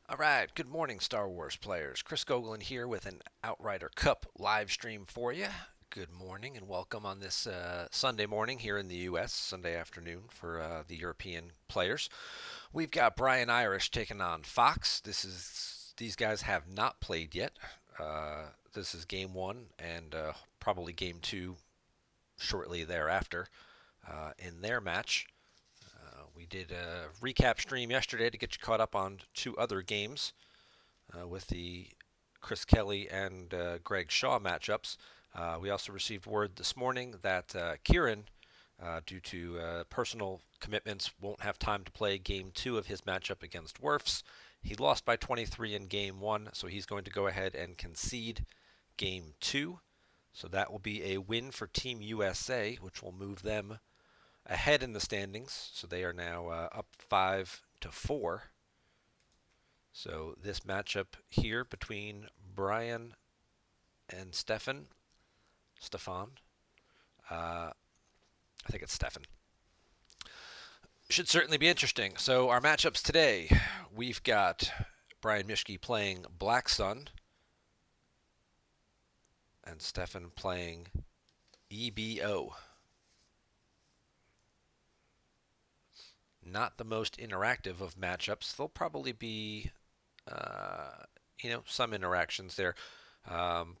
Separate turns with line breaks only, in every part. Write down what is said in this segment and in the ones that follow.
All right, good morning, Star Wars players. Chris Gogolin here with an Outrider Cup live stream for you. Good morning and welcome on this Sunday morning here in the U.S., Sunday afternoon for the European players. We've got BryanIrish taking on Fox. These guys have not played yet. This is game one and probably game two shortly thereafter in their match. We did a recap stream yesterday to get you caught up on two other games with the Chris Kelly and Greg Shaw matchups. We also received word this morning that Kieran, due to personal commitments, won't have time to play game two of his matchup against Werfs. He lost by 23 in game one, so he's going to go ahead and concede game two. So that will be a win for Team USA, which will move them ahead in the standings. So they are now up 5-4. So this matchup here between Brian and Stefan, I think it's Stefan, should certainly be interesting. So our matchups today, we've got Brian Mishke playing Black Sun and Stefan playing EBO. Not the most interactive of matchups. There'll probably be, some interactions there.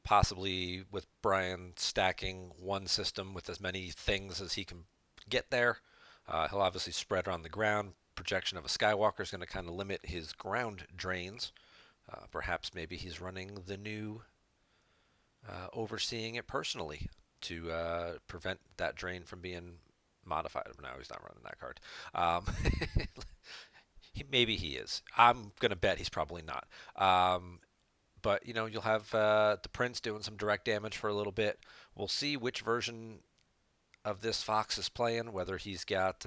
Possibly with Brian stacking one system with as many things as he can get there. He'll obviously spread on the ground. Projection of a Skywalker is going to kind of limit his ground drains. Perhaps maybe he's running the new overseeing it personally to prevent that drain from being modified. No, he's not running that card. Maybe he is. I'm going to bet he's probably not. But you'll have the Prince doing some direct damage for a little bit. We'll see which version of this Fox is playing, whether he's got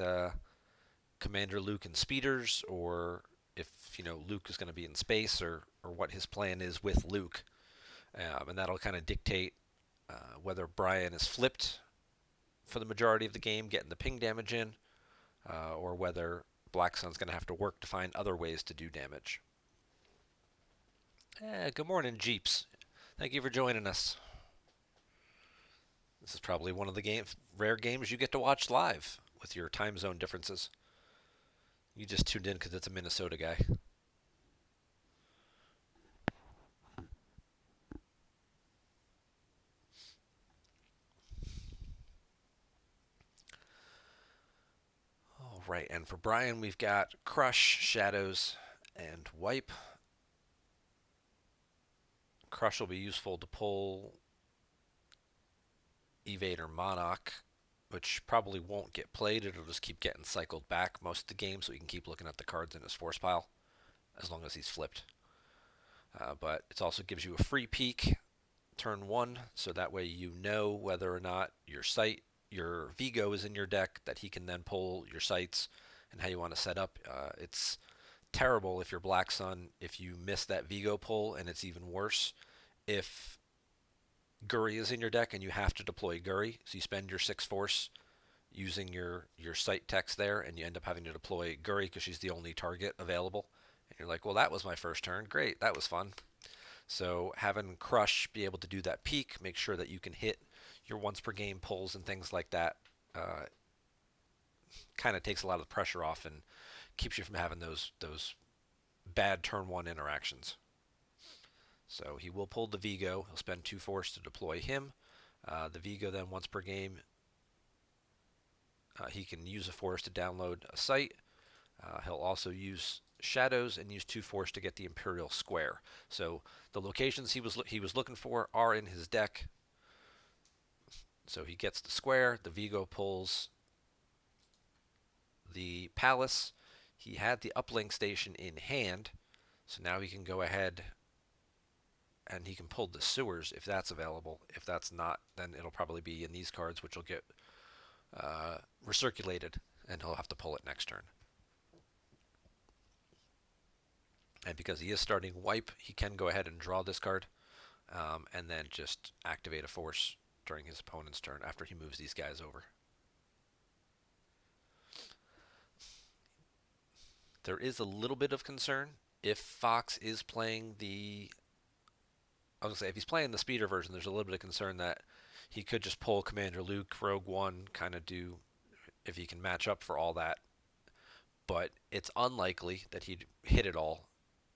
Commander Luke and speeders, or if Luke is going to be in space, or what his plan is with Luke, and that'll kind of dictate whether Brian is flipped for the majority of the game, getting the ping damage in, or whether Black Sun's going to have to work to find other ways to do damage. Good morning, Jeeps. Thank you for joining us. This is probably one of the rare games you get to watch live with your time zone differences. You just tuned in because it's a Minnesota guy. All right, and for Brian, we've got Crush, Shadows, and Wipe. Crush will be useful to pull Evade or Monarch, which probably won't get played. It'll just keep getting cycled back most of the game, so he can keep looking at the cards in his force pile as long as he's flipped. But it also gives you a free peek turn one, so that way you know whether or not your Vigo is in your deck, that he can then pull your sights and how you want to set up. It's terrible if you're Black Sun if you miss that Vigo pull, and it's even worse if Guri is in your deck and you have to deploy Guri, so you spend your 6 force using your sight text there, and you end up having to deploy Guri because she's the only target available. And you're like, well, that was my first turn. Great, that was fun. So having Crush be able to do that peak, make sure that you can hit your once per game pulls and things like that, kind of takes a lot of the pressure off and keeps you from having those bad turn one interactions. So he will pull the Vigo. He'll spend 2 force to deploy him. The Vigo then once per game, he can use a force to download a sight. He'll also use Shadows and use 2 force to get the Imperial Square. So the locations he was looking for are in his deck. So he gets the square. The Vigo pulls the Palace. He had the uplink station in hand, so now he can go ahead and he can pull the sewers if that's available. If that's not, then it'll probably be in these cards, which will get recirculated, and he'll have to pull it next turn. And because he is starting Wipe, he can go ahead and draw this card, and then just activate a force during his opponent's turn after he moves these guys over. There is a little bit of concern If Fox is playing the, I was gonna say, if he's playing the speeder version, there's a little bit of concern that he could just pull Commander Luke, Rogue One, kind of do if he can match up for all that. But it's unlikely that he'd hit it all,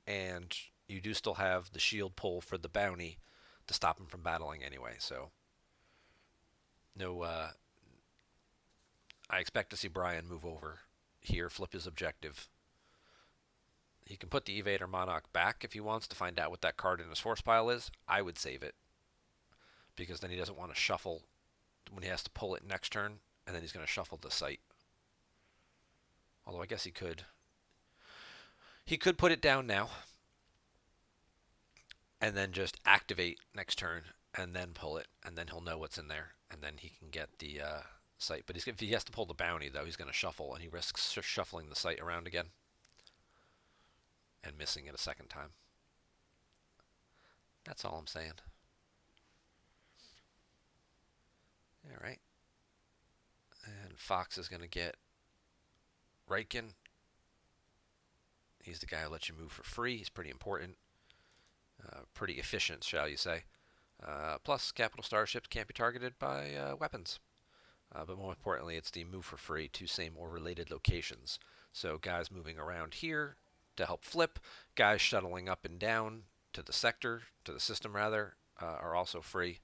and you do still have the shield pull for the bounty to stop him from battling anyway. So no, I expect to see Bryan move over here, flip his objective. He can put the Evader Monarch back if he wants to find out what that card in his force pile is. I would save it because then he doesn't want to shuffle when he has to pull it next turn, and then he's going to shuffle the site. Although I guess he could. He could put it down now and then just activate next turn and then pull it, and then he'll know what's in there, and then he can get the site. But if he has to pull the bounty, though, he's going to shuffle, and he risks shuffling the site around again and missing it a second time. That's all I'm saying. All right. And Fox is going to get Riken. He's the guy who lets you move for free. He's pretty important. Pretty efficient, shall you say. Plus, capital starships can't be targeted by weapons. But more importantly, it's the move for free to same or related locations. So guys moving around here to help flip, guys shuttling up and down to the sector, to the system rather, are also free.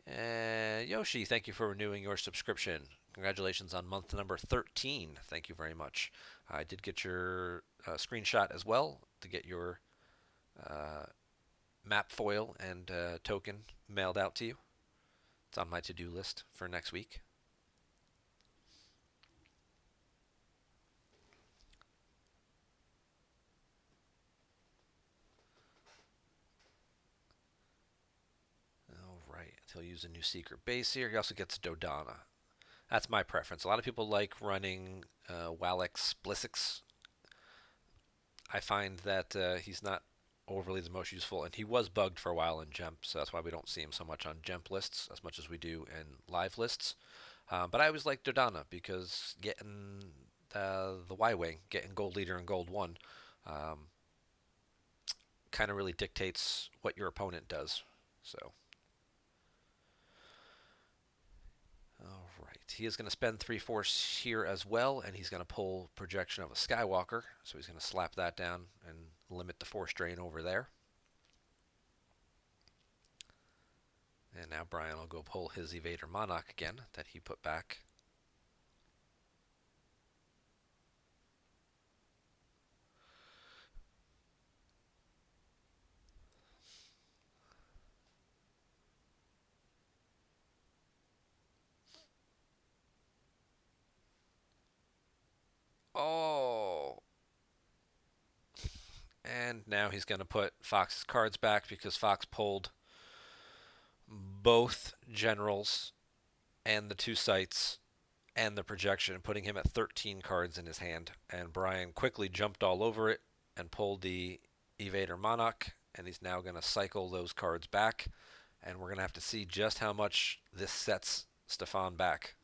And Yoshi, thank you for renewing your subscription. Congratulations on month number 13. Thank you very much. I did get your screenshot as well to get your map foil and token mailed out to you. It's on my to-do list for next week. All right, he'll use a new secret base here. He also gets Dodona. That's my preference. A lot of people like running Wallix Blissix. I find that he's not overly the most useful, and he was bugged for a while in Gemp, so that's why we don't see him so much on Gemp lists as much as we do in live lists. But I always like Dodona because getting the Y-Wing, getting Gold Leader and Gold 1, kind of really dictates what your opponent does. So, all right, he is going to spend 3 force here as well, and he's going to pull projection of a Skywalker, so he's going to slap that down and limit the force drain over there. And now Bryan will go pull his Evader Monarch again that he put back. Oh! And now he's going to put Fox's cards back because Fox pulled both generals and the 2 sites and the projection, putting him at 13 cards in his hand. And Bryan quickly jumped all over it and pulled the Evader Monarch, and he's now going to cycle those cards back. And we're going to have to see just how much this sets Stefan back.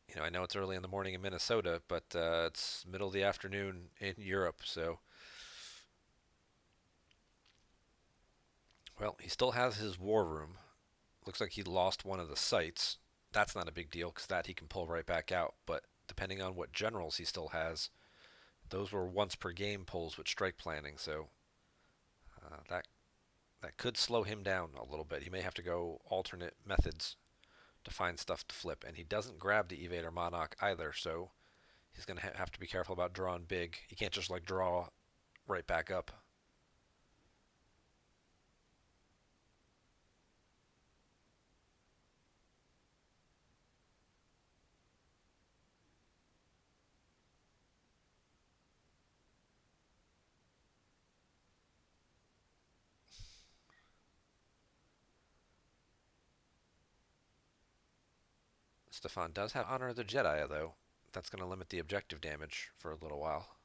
You know, I know it's early in the morning in Minnesota, but it's middle of the afternoon in Europe, so. Well, he still has his war room. Looks like he lost one of the sites. That's not a big deal because that he can pull right back out. But depending on what generals he still has, those were once per game pulls with strike planning. So that could slow him down a little bit. He may have to go alternate methods to find stuff to flip. And he doesn't grab the Evader Monarch either. So he's going to have to be careful about drawing big. He can't just like draw right back up. Stefan does have Honor of the Jedi, though. That's going to limit the objective damage for a little while.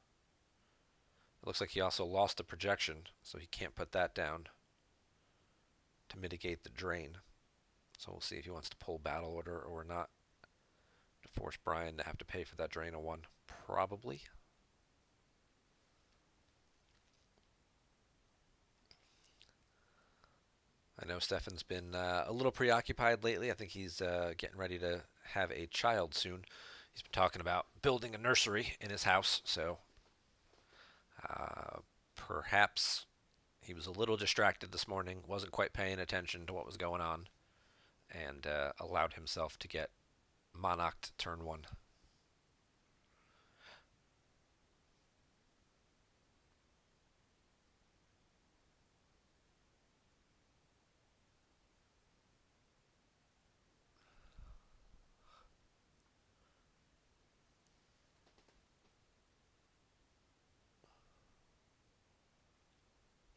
It looks like he also lost the projection, so he can't put that down to mitigate the drain. So we'll see if he wants to pull battle order or not. To force Bryan to have to pay for that drain of one, probably. I know Stefan's been a little preoccupied lately. I think he's getting ready to have a child soon. He's been talking about building a nursery in his house, so perhaps he was a little distracted this morning, wasn't quite paying attention to what was going on, and allowed himself to get monarched turn one.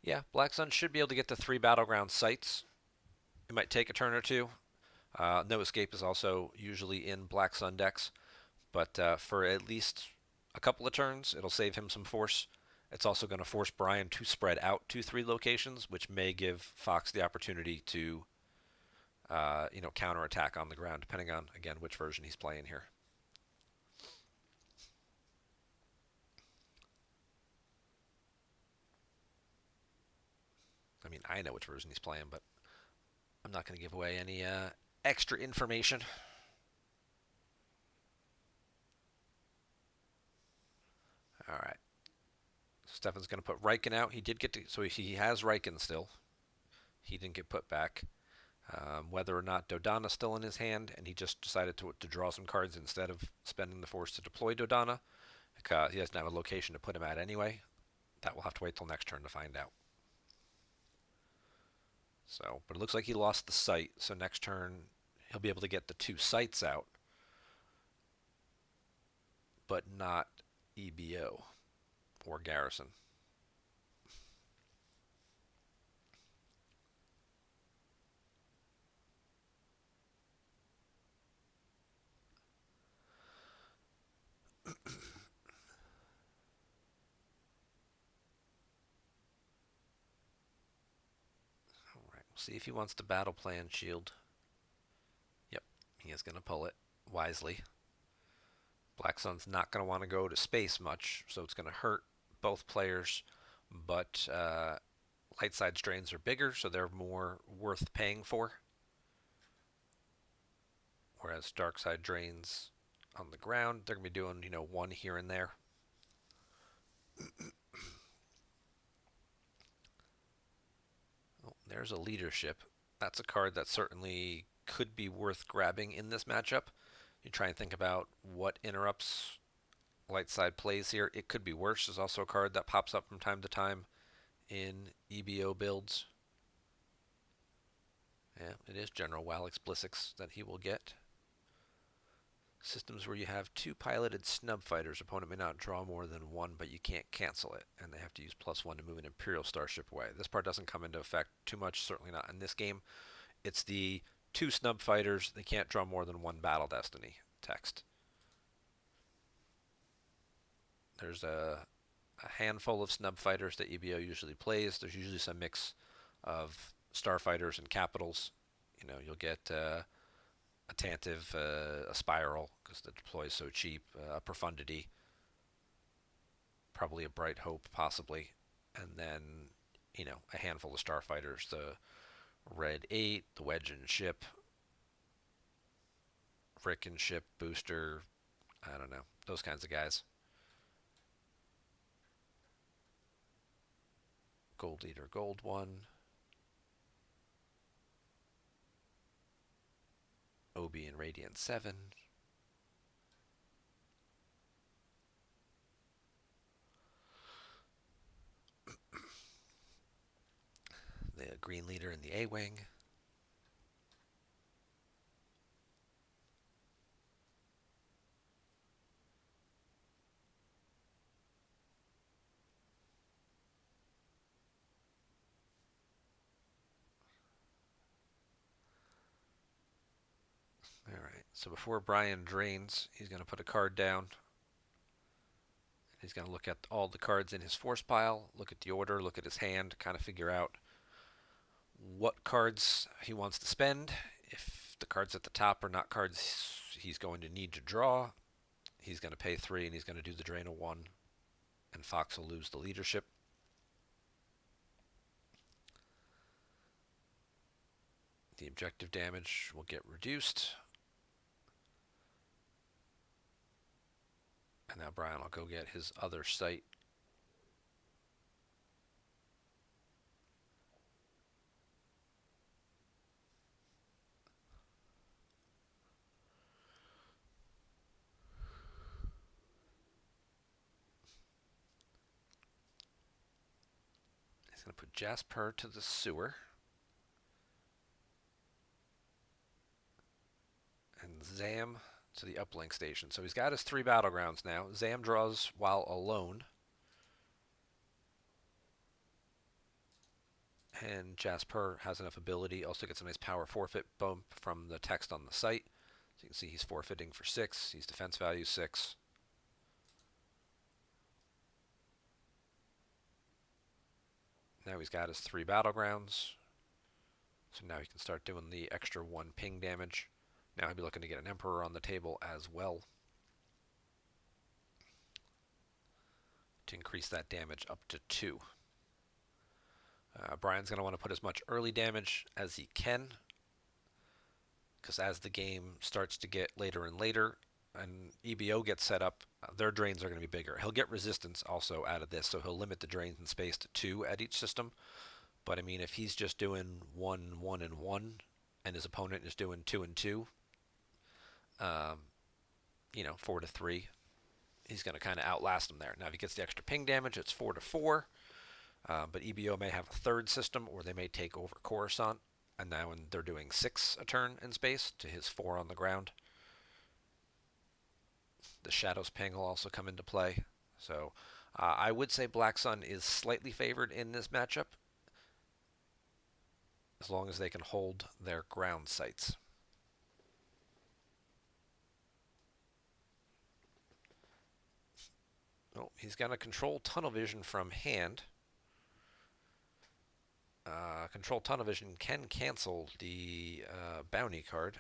Yeah, Black Sun should be able to get the three battleground sites. It might take a turn or two. No Escape is also usually in Black Sun decks, but for at least a couple of turns, it'll save him some force. It's also going to force Bryan to spread out to three locations, which may give Fox the opportunity to, counterattack on the ground, depending on, again, which version he's playing here. I mean, I know which version he's playing, but I'm not going to give away any extra information. All right. Stefan's going to put Riken out. He did get to, so he has Riken still. He didn't get put back. Whether or not Dodonna's still in his hand, and he just decided to draw some cards instead of spending the force to deploy Dodona, because he doesn't have a location to put him at anyway. That we'll have to wait till next turn to find out. So, but it looks like he lost the site, so next turn he'll be able to get the two sites out, but not EBO or Garrison. All right, we'll see if he wants the battle plan shield. Yep, he is going to pull it wisely. Black Sun's not going to want to go to space much, so it's going to hurt both players, but light side strains are bigger, so they're more worth paying for. Whereas dark side drains on the ground, they're going to be doing, one here and there. Oh, there's a leadership. That's a card that certainly could be worth grabbing in this matchup. You try and think about what interrupts light side plays here. It could be worse. There's also a card that pops up from time to time in EBO builds. Yeah, it is General Wal Explicix that he will get. Systems where you have two piloted snub fighters. Opponent may not draw more than one, but you can't cancel it, and they have to use +1 to move an Imperial Starship away. This part doesn't come into effect too much, certainly not in this game. It's the two snub fighters. They can't draw more than one Battle Destiny text. There's a handful of snub fighters that EBO usually plays. There's usually some mix of starfighters and capitals. You'll get a Tantive, a Spiral, because the deploy is so cheap, a Profundity, probably a Bright Hope, possibly, and then, a handful of starfighters, the Red 8, the Wedge and Ship, Frick and Ship, Booster, I don't know, those kinds of guys. Gold Leader, Gold 1, Obi and Radiant 7. The Green Leader in the A-Wing. Alright, so before Bryan drains, he's going to put a card down. He's going to look at all the cards in his force pile, look at the order, look at his hand, kind of figure out what cards he wants to spend. If the cards at the top are not cards he's going to need to draw, he's going to pay 3 and he's going to do the drain of 1, and Fox will lose the leadership. The objective damage will get reduced. And now Bryan will go get his other site. He's going to put Jasper to the sewer. And Zam to the uplink station. So he's got his 3 battlegrounds now. Zam draws while alone. And Jasper has enough ability. Also gets a nice power forfeit bump from the text on the site. So you can see he's forfeiting for 6. He's defense value 6. Now he's got his 3 battlegrounds. So now he can start doing the extra 1 ping damage. Now he'll be looking to get an Emperor on the table as well, to increase that damage up to 2. Bryan's going to want to put as much early damage as he can, because as the game starts to get later and later and EBO gets set up, their drains are going to be bigger. He'll get resistance also out of this, so he'll limit the drains in space to 2 at each system. But I mean, if he's just doing 1, 1, and 1, and his opponent is doing 2 and 2, 4 to 3, he's going to kind of outlast him there. Now, if he gets the extra ping damage, it's 4 to 4. But EBO may have a 3rd system, or they may take over Coruscant, and now when they're doing 6 a turn in space to his 4 on the ground. The Shadows ping will also come into play. So I would say Black Sun is slightly favored in this matchup, as long as they can hold their ground sites. Oh, he's going to control tunnel vision from hand. Control tunnel vision can cancel the bounty card.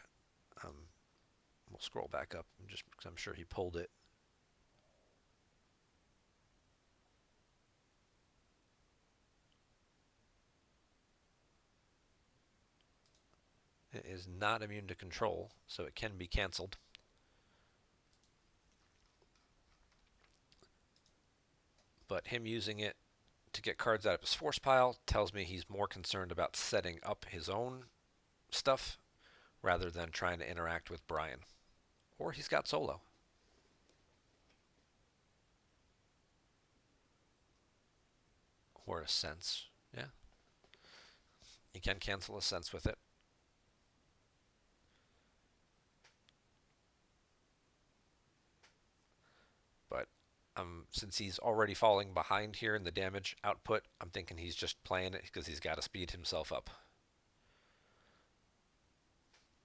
We'll scroll back up just because I'm sure he pulled it. It is not immune to control, so it can be canceled. But him using it to get cards out of his force pile tells me he's more concerned about setting up his own stuff rather than trying to interact with Bryan. Or he's got solo. Or a sense. Yeah. You can cancel a sense with it. But since he's already falling behind here in the damage output, I'm thinking he's just playing it because he's got to speed himself up.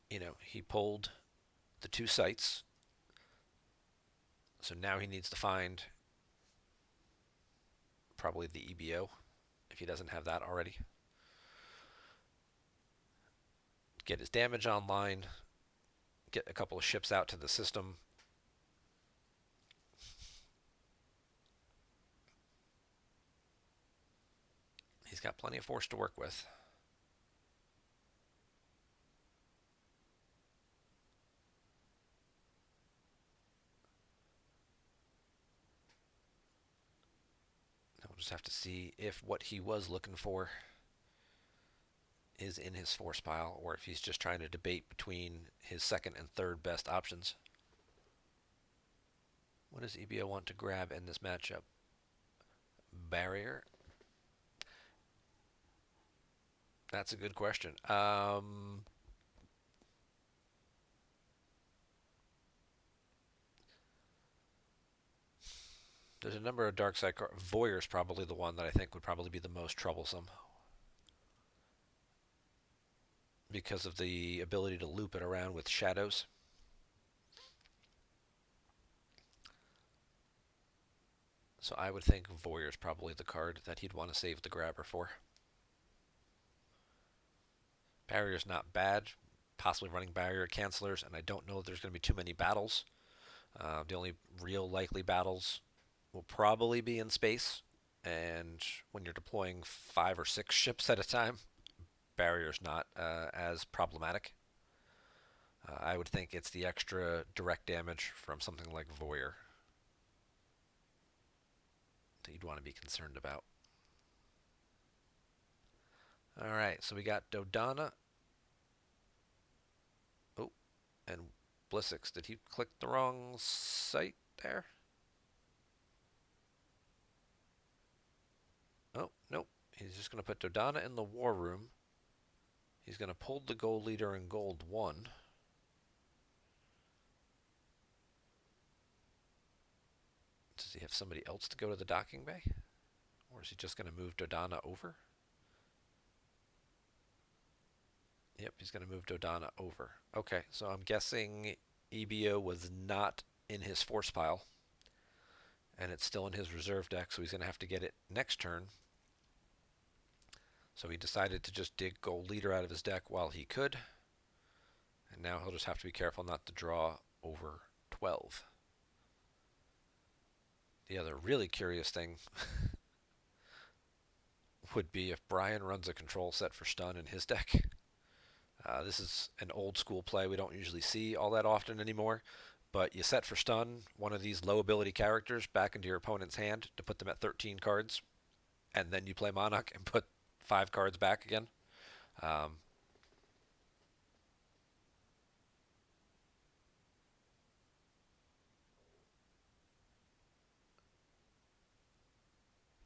He pulled the 2 sites. So now he needs to find probably the EBO, if he doesn't have that already. Get his damage online, get a couple of ships out to the system. He's got plenty of force to work with. Now we'll just have to see if what he was looking for is in his force pile, or if he's just trying to debate between his 2nd and 3rd best options. What does EBO want to grab in this matchup? Barrier? That's a good question. There's a number of dark side cards. Voyeur's probably the one that I think would probably be the most troublesome, because of the ability to loop it around with shadows. So I would think Voyeur's probably the card that he'd want to save the grabber for. Barrier's not bad, possibly running barrier cancelers, and I don't know if there's going to be too many battles. The only real likely battles will probably be in space, and when you're deploying 5 or 6 ships at a time, barrier's not as problematic. I would think it's the extra direct damage from something like Voyeur that you'd want to be concerned about. All right, so we got Dodona. Oh, and Blissix. Did he click the wrong site there? Oh, nope. He's just going to put Dodona in the war room. He's going to pull the gold leader in gold 1. Does he have somebody else to go to the docking bay? Or is he just going to move Dodona over? Yep, he's going to move Dodona over. Okay, so I'm guessing EBO was not in his force pile, and it's still in his reserve deck, so he's going to have to get it next turn. So he decided to just dig Gold Leader out of his deck while he could, and now he'll just have to be careful not to draw over 12. The other really curious thing would be if Bryan runs a control set for stun in his deck. This is an old school play we don't usually see all that often anymore, but you set for stun one of these low ability characters back into your opponent's hand to put them at 13 cards, and then you play Monarch and put 5 cards back again.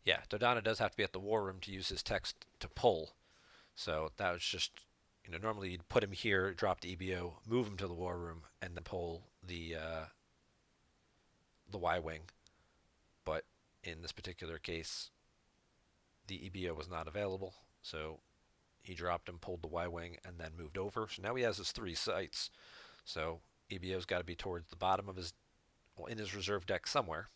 Yeah, Dodona does have to be at the war room to use his text to pull, so that was just, normally you'd put him here, drop the EBO, move him to the war room, and then pull the Y wing. But in this particular case, the EBO was not available, so he dropped him, pulled the Y wing, and then moved over. So now he has his 3 sites. So EBO's got to be towards the bottom of his, well, in his reserve deck somewhere,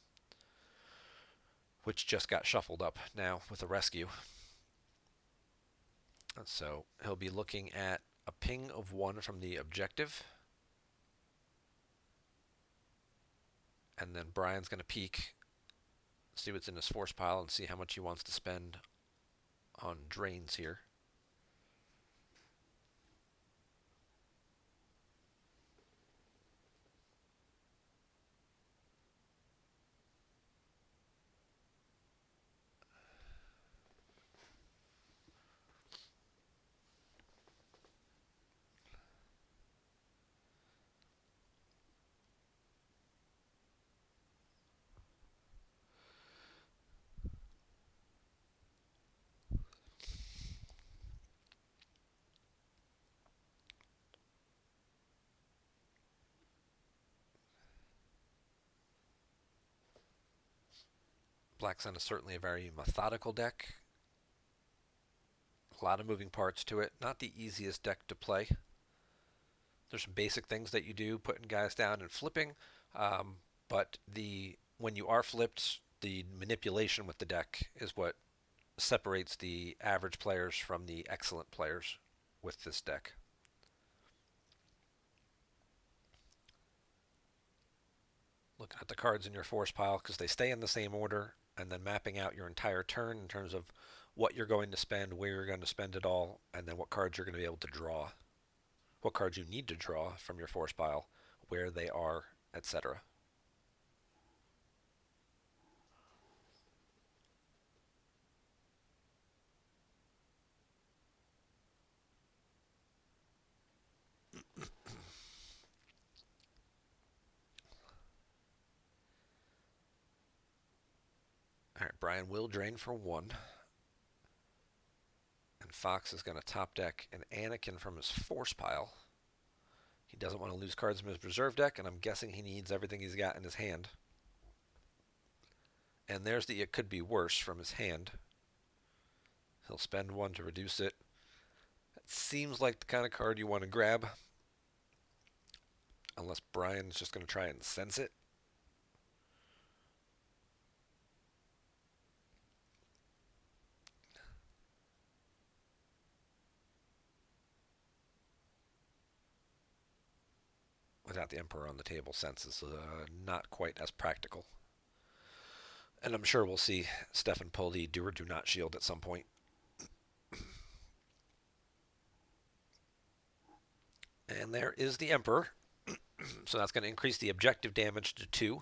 which just got shuffled up now with a rescue. So he'll be looking at a ping of 1 from the objective. And then Bryan's going to peek, see what's in his force pile, and see how much he wants to spend on drains here. Black Sun is certainly a very methodical deck. A lot of moving parts to it. Not the easiest deck to play. There's some basic things that you do, putting guys down and flipping. But when you are flipped, the manipulation with the deck is what separates the average players from the excellent players with this deck. Looking at the cards in your force pile because they stay in the same order, and then mapping out your entire turn in terms of what you're going to spend, where you're going to spend it all, and then what cards you're going to be able to draw, what cards you need to draw from your force pile, where they are, etc. All right, Bryan will drain for 1. And Fox is going to top deck an Anakin from his force pile. He doesn't want to lose cards from his reserve deck, and I'm guessing he needs everything he's got in his hand. And there's the it could be worse from his hand. He'll spend 1 to reduce it. That seems like the kind of card you want to grab. Unless Bryan's just going to try and sense it. without the Emperor on the table sense is not quite as practical. And I'm sure we'll see Stefan pull the do or do not shield at some point. And there is the Emperor. So that's going to increase the objective damage to 2.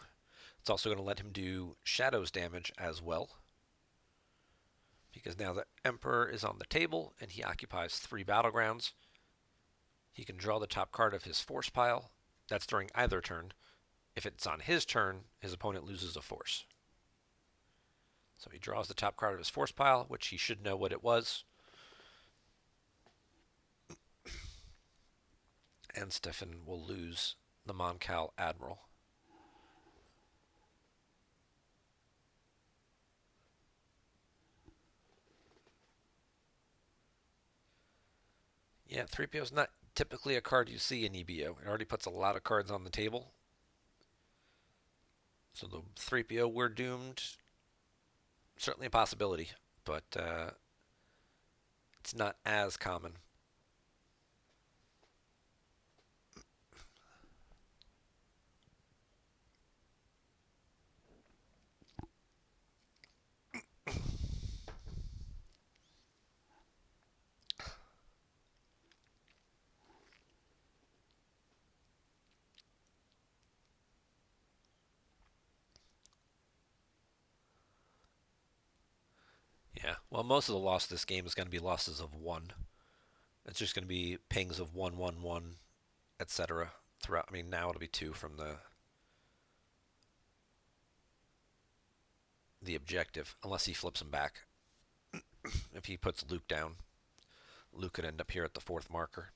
It's also going to let him do Shadows damage as well. Because now the Emperor is on the table and he occupies 3 battlegrounds. He can draw the top card of his force pile. That's during either turn. If it's on his turn, his opponent loses a force. So he draws the top card of his force pile, which he should know what it was. And Stefan will lose the Moncal Admiral. Yeah, 3PO is not typically a card you see in EBO. It already puts a lot of cards on the table. So the 3PO, we're doomed. Certainly a possibility, but it's not as common. Yeah, well, most of the loss of this game is going to be losses of 1. It's just going to be pings of 1, 1, 1, etc. throughout. I mean, now it'll be 2 from the objective, unless he flips him back. If he puts Luke down, Luke could end up here at the 4th marker,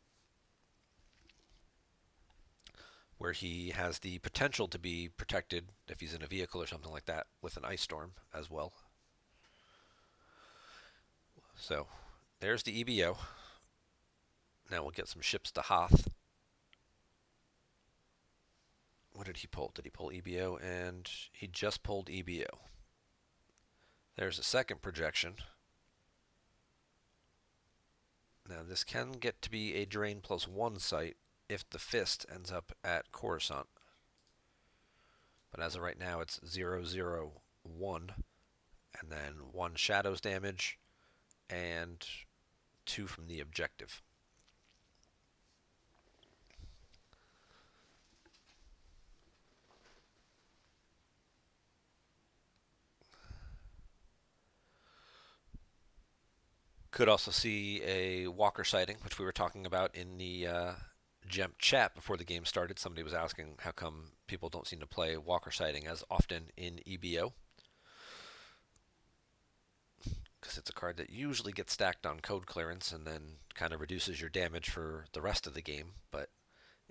where he has the potential to be protected if he's in a vehicle or something like that with an ice storm as well. So there's the EBO. Now we'll get some ships to Hoth. What did he pull? Did he pull EBO? And he just pulled EBO. There's a second projection. Now this can get to be a drain +1 site if the fist ends up at Coruscant. But as of right now, it's 0, 0, 1, and then 1 shadows damage, and 2 from the objective. Could also see a Walker sighting, which we were talking about in the Gem chat before the game started. Somebody was asking how come people don't seem to play Walker sighting as often in EBO. Because it's a card that usually gets stacked on code clearance and then kind of reduces your damage for the rest of the game. But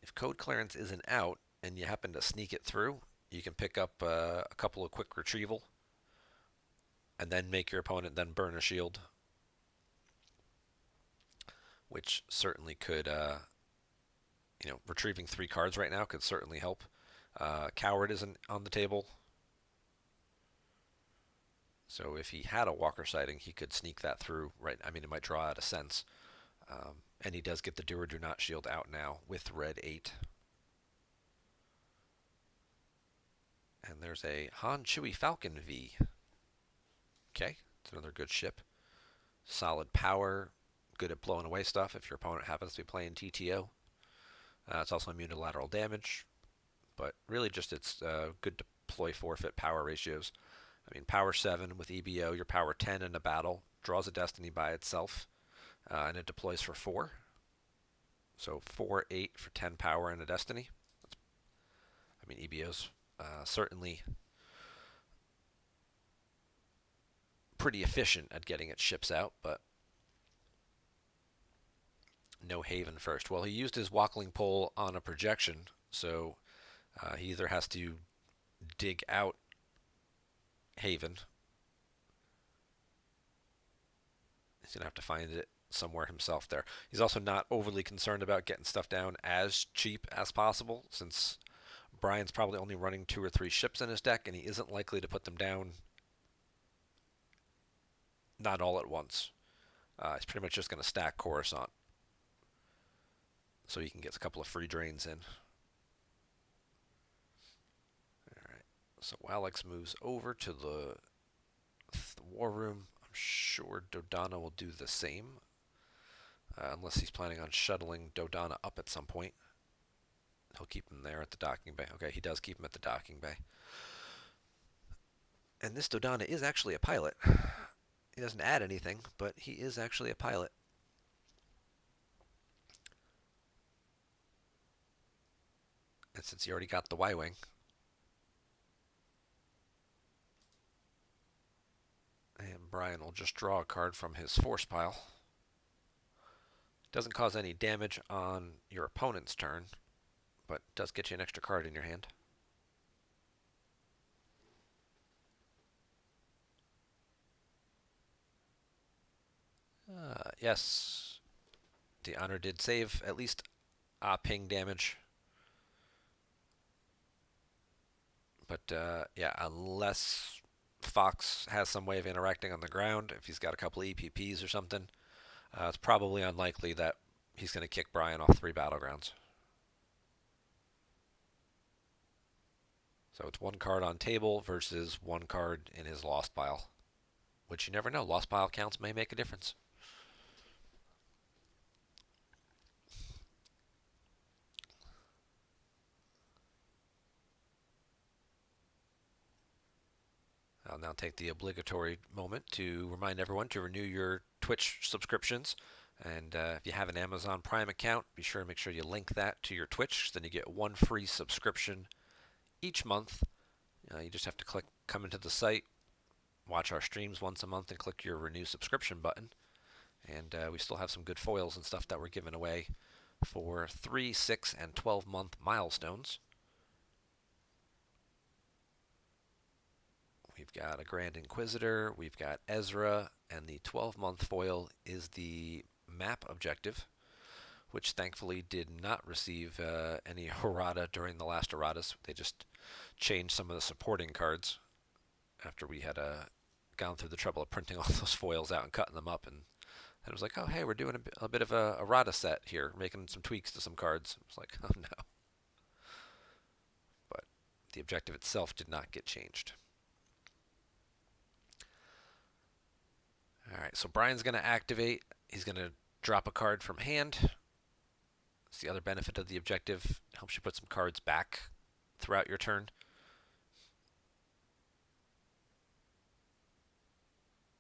if code clearance isn't out and you happen to sneak it through, you can pick up a couple of quick retrieval and then make your opponent then burn a shield, which certainly could, retrieving 3 cards right now could certainly help. Coward isn't on the table. So if he had a Walker sighting, he could sneak that through, right? I mean, it might draw out a sense. And he does get the do or do not shield out now with red 8. And there's a Han Chewie Falcon V. Okay, it's another good ship. Solid power, good at blowing away stuff if your opponent happens to be playing TTO. It's also immune to lateral damage, but really just it's good deploy forfeit power ratios. I mean, power 7 with EBO, your power 10 in a battle, draws a destiny by itself, and it deploys for 4. So 4, 8 for 10 power and a destiny. I mean, EBO's certainly pretty efficient at getting its ships out, but no Haven first. Well, he used his Wackling Pole on a projection, so he either has to dig out Haven. He's going to have to find it somewhere himself there. He's also not overly concerned about getting stuff down as cheap as possible, since Bryan's probably only running 2 or 3 ships in his deck, and he isn't likely to put them down not all at once. He's pretty much just going to stack Coruscant so he can get a couple of free drains in. So Alex moves over to the war room. I'm sure Dodona will do the same, unless he's planning on shuttling Dodona up at some point. He'll keep him there at the docking bay. Okay, he does keep him at the docking bay. And this Dodona is actually a pilot. He doesn't add anything, but he is actually a pilot. And since he already got the Y-Wing, and Bryan will just draw a card from his force pile. Doesn't cause any damage on your opponent's turn, but does get you an extra card in your hand. Yes, the honor did save at least ping damage. But yeah, unless Fox has some way of interacting on the ground, if he's got a couple EPPs or something, it's probably unlikely that he's going to kick Bryan off 3 battlegrounds. So it's 1 card on table versus 1 card in his lost pile, which you never know. Lost pile counts may make a difference. I'll now take the obligatory moment to remind everyone to renew your Twitch subscriptions. And if you have an Amazon Prime account, be sure to make sure you link that to your Twitch. Then you get 1 free subscription each month. You just have to come into the site, watch our streams once a month, and click your renew subscription button. And we still have some good foils and stuff that we're giving away for 3, 6, and 12-month milestones. We've got a Grand Inquisitor, we've got Ezra, and the 12-month foil is the map objective, which thankfully did not receive any errata during the last erratas. They just changed some of the supporting cards after we had gone through the trouble of printing all those foils out and cutting them up. And it was like, oh, hey, we're doing a bit of a errata set here, making some tweaks to some cards. It was like, oh, no. But the objective itself did not get changed. All right, so Bryan's going to activate. He's going to drop a card from hand. It's the other benefit of the objective. It helps you put some cards back throughout your turn.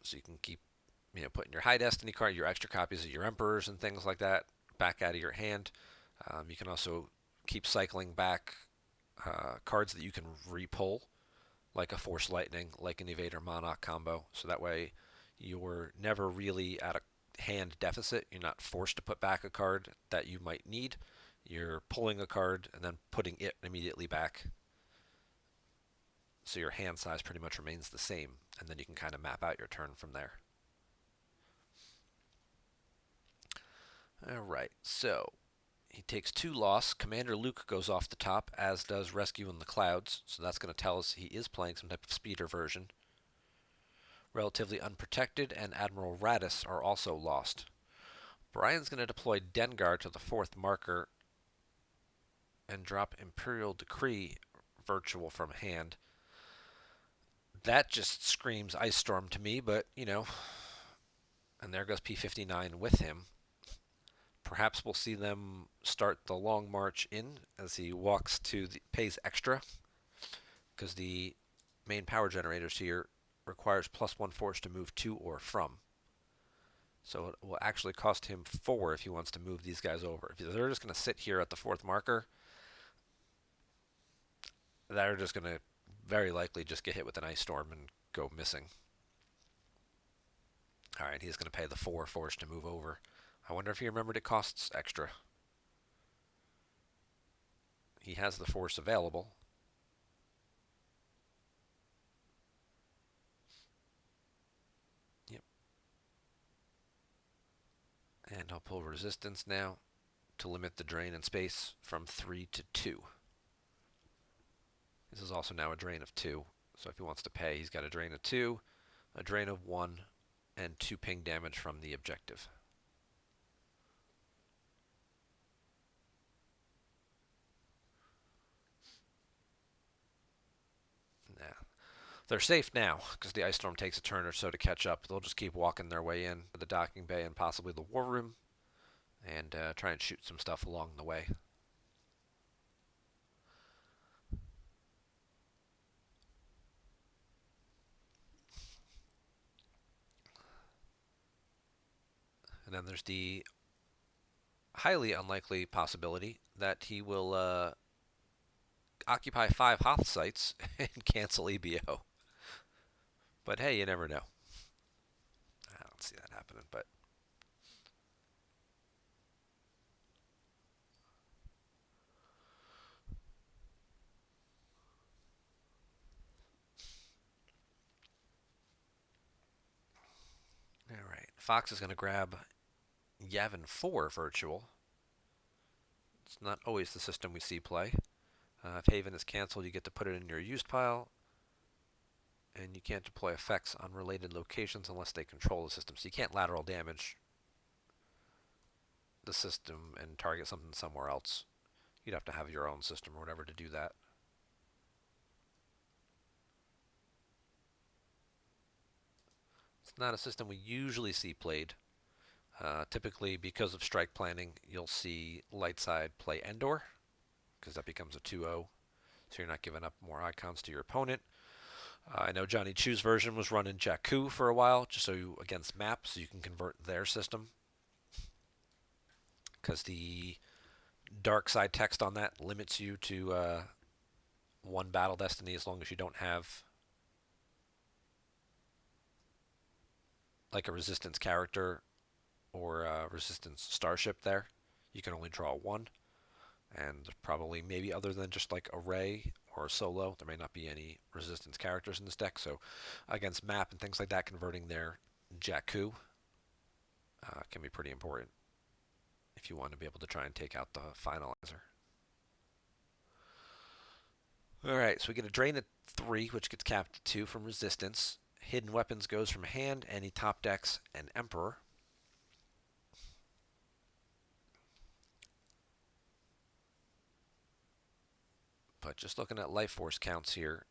So you can keep, putting your High Destiny card, your extra copies of your Emperors and things like that back out of your hand. You can also keep cycling back cards that you can re-pull, like a Force Lightning, like an Evader Monarch combo. So that way you're never really at a hand deficit. You're not forced to put back a card that you might need. You're pulling a card and then putting it immediately back. So your hand size pretty much remains the same, and then you can kind of map out your turn from there. All right, so he takes 2 loss. Commander Luke goes off the top, as does Rescue in the Clouds. So that's going to tell us he is playing some type of speeder version. Relatively Unprotected and Admiral Radis are also lost. Bryan's going to deploy Dengar to the 4th marker and drop Imperial Decree virtual from hand. That just screams Ice Storm to me, but, and there goes P-59 with him. Perhaps we'll see them start the long march in as he walks pays extra, because the main power generators here requires +1 force to move to or from. So it will actually cost him 4 if he wants to move these guys over. If they're just going to sit here at the 4th marker, they're just going to very likely just get hit with an Ice Storm and go missing. All right, he's going to pay the 4 force to move over. I wonder if he remembered it costs extra. He has the force available. Yep. And I'll pull resistance now to limit the drain in space from 3 to 2. This is also now a drain of 2. So if he wants to pay, he's got a drain of 2, a drain of 1, and 2 ping damage from the objective. They're safe now because the ice storm takes a turn or so to catch up. They'll just keep walking their way in to the docking bay and possibly the war room and try and shoot some stuff along the way. And then there's the highly unlikely possibility that he will occupy 5 Hoth sites and cancel EBO. But hey, you never know. I don't see that happening, but all right. Fox is going to grab Yavin 4 virtual. It's not always the system we see play. If Haven is canceled, you get to put it in your used pile, and you can't deploy effects on related locations unless they control the system. So you can't lateral damage the system and target something somewhere else. You'd have to have your own system or whatever to do that. It's not a system we usually see played. Typically, because of strike planning, you'll see light side play Endor, because that becomes a 2-0, so you're not giving up more icons to your opponent. I know Johnny Chu's version was running Jakku for a while, just so against map, so you can convert their system, because the dark side text on that limits you to one battle destiny as long as you don't have like a resistance character or a resistance starship there. You can only draw one, and probably maybe other than just like a Ray or a Solo, there may not be any resistance characters in this deck. So against map and things like that, converting their Jakku can be pretty important if you want to be able to try and take out the finalizer. All right, so we get a drain at 3, which gets capped at 2 from resistance. Hidden weapons goes from hand, and he top decks an Emperor. But just looking at life force counts here,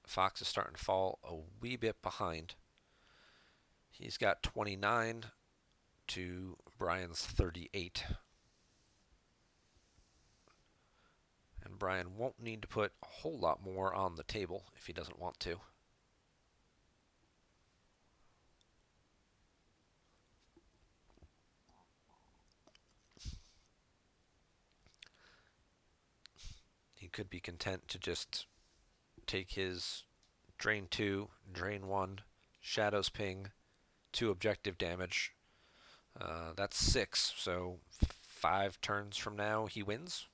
Fox is starting to fall a wee bit behind. He's got 29 to Bryan's 38. And Bryan won't need to put a whole lot more on the table if he doesn't want to. He could be content to just take his drain 2, drain 1, shadows ping, 2 objective damage. That's 6, so 5 turns from now he wins.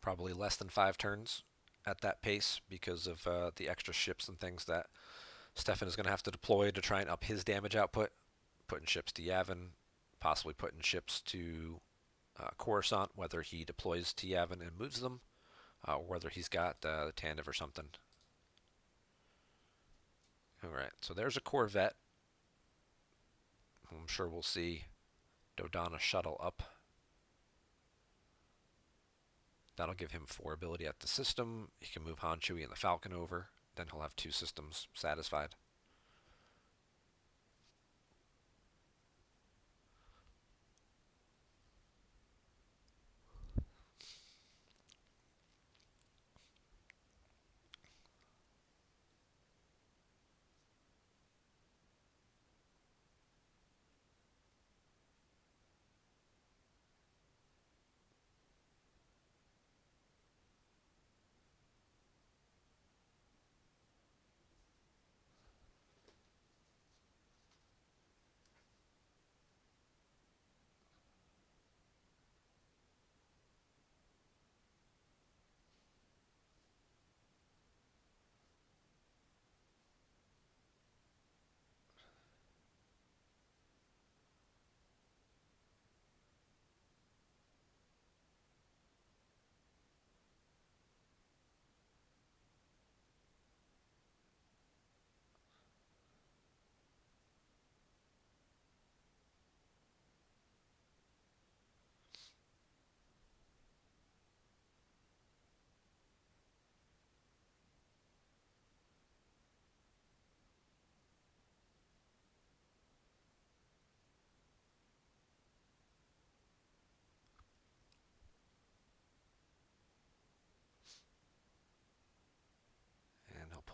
Probably less than 5 turns at that pace because of the extra ships and things that Stefan is going to have to deploy to try and up his damage output. Putting ships to Yavin, possibly putting ships to Coruscant, whether he deploys to Yavin and moves them, or whether he's got Tandiv or something. Alright, so there's a Corvette. I'm sure we'll see Dodona shuttle up. That'll give him 4 ability at the system. He can move Han Chewie and the Falcon over. Then he'll have 2 systems satisfied.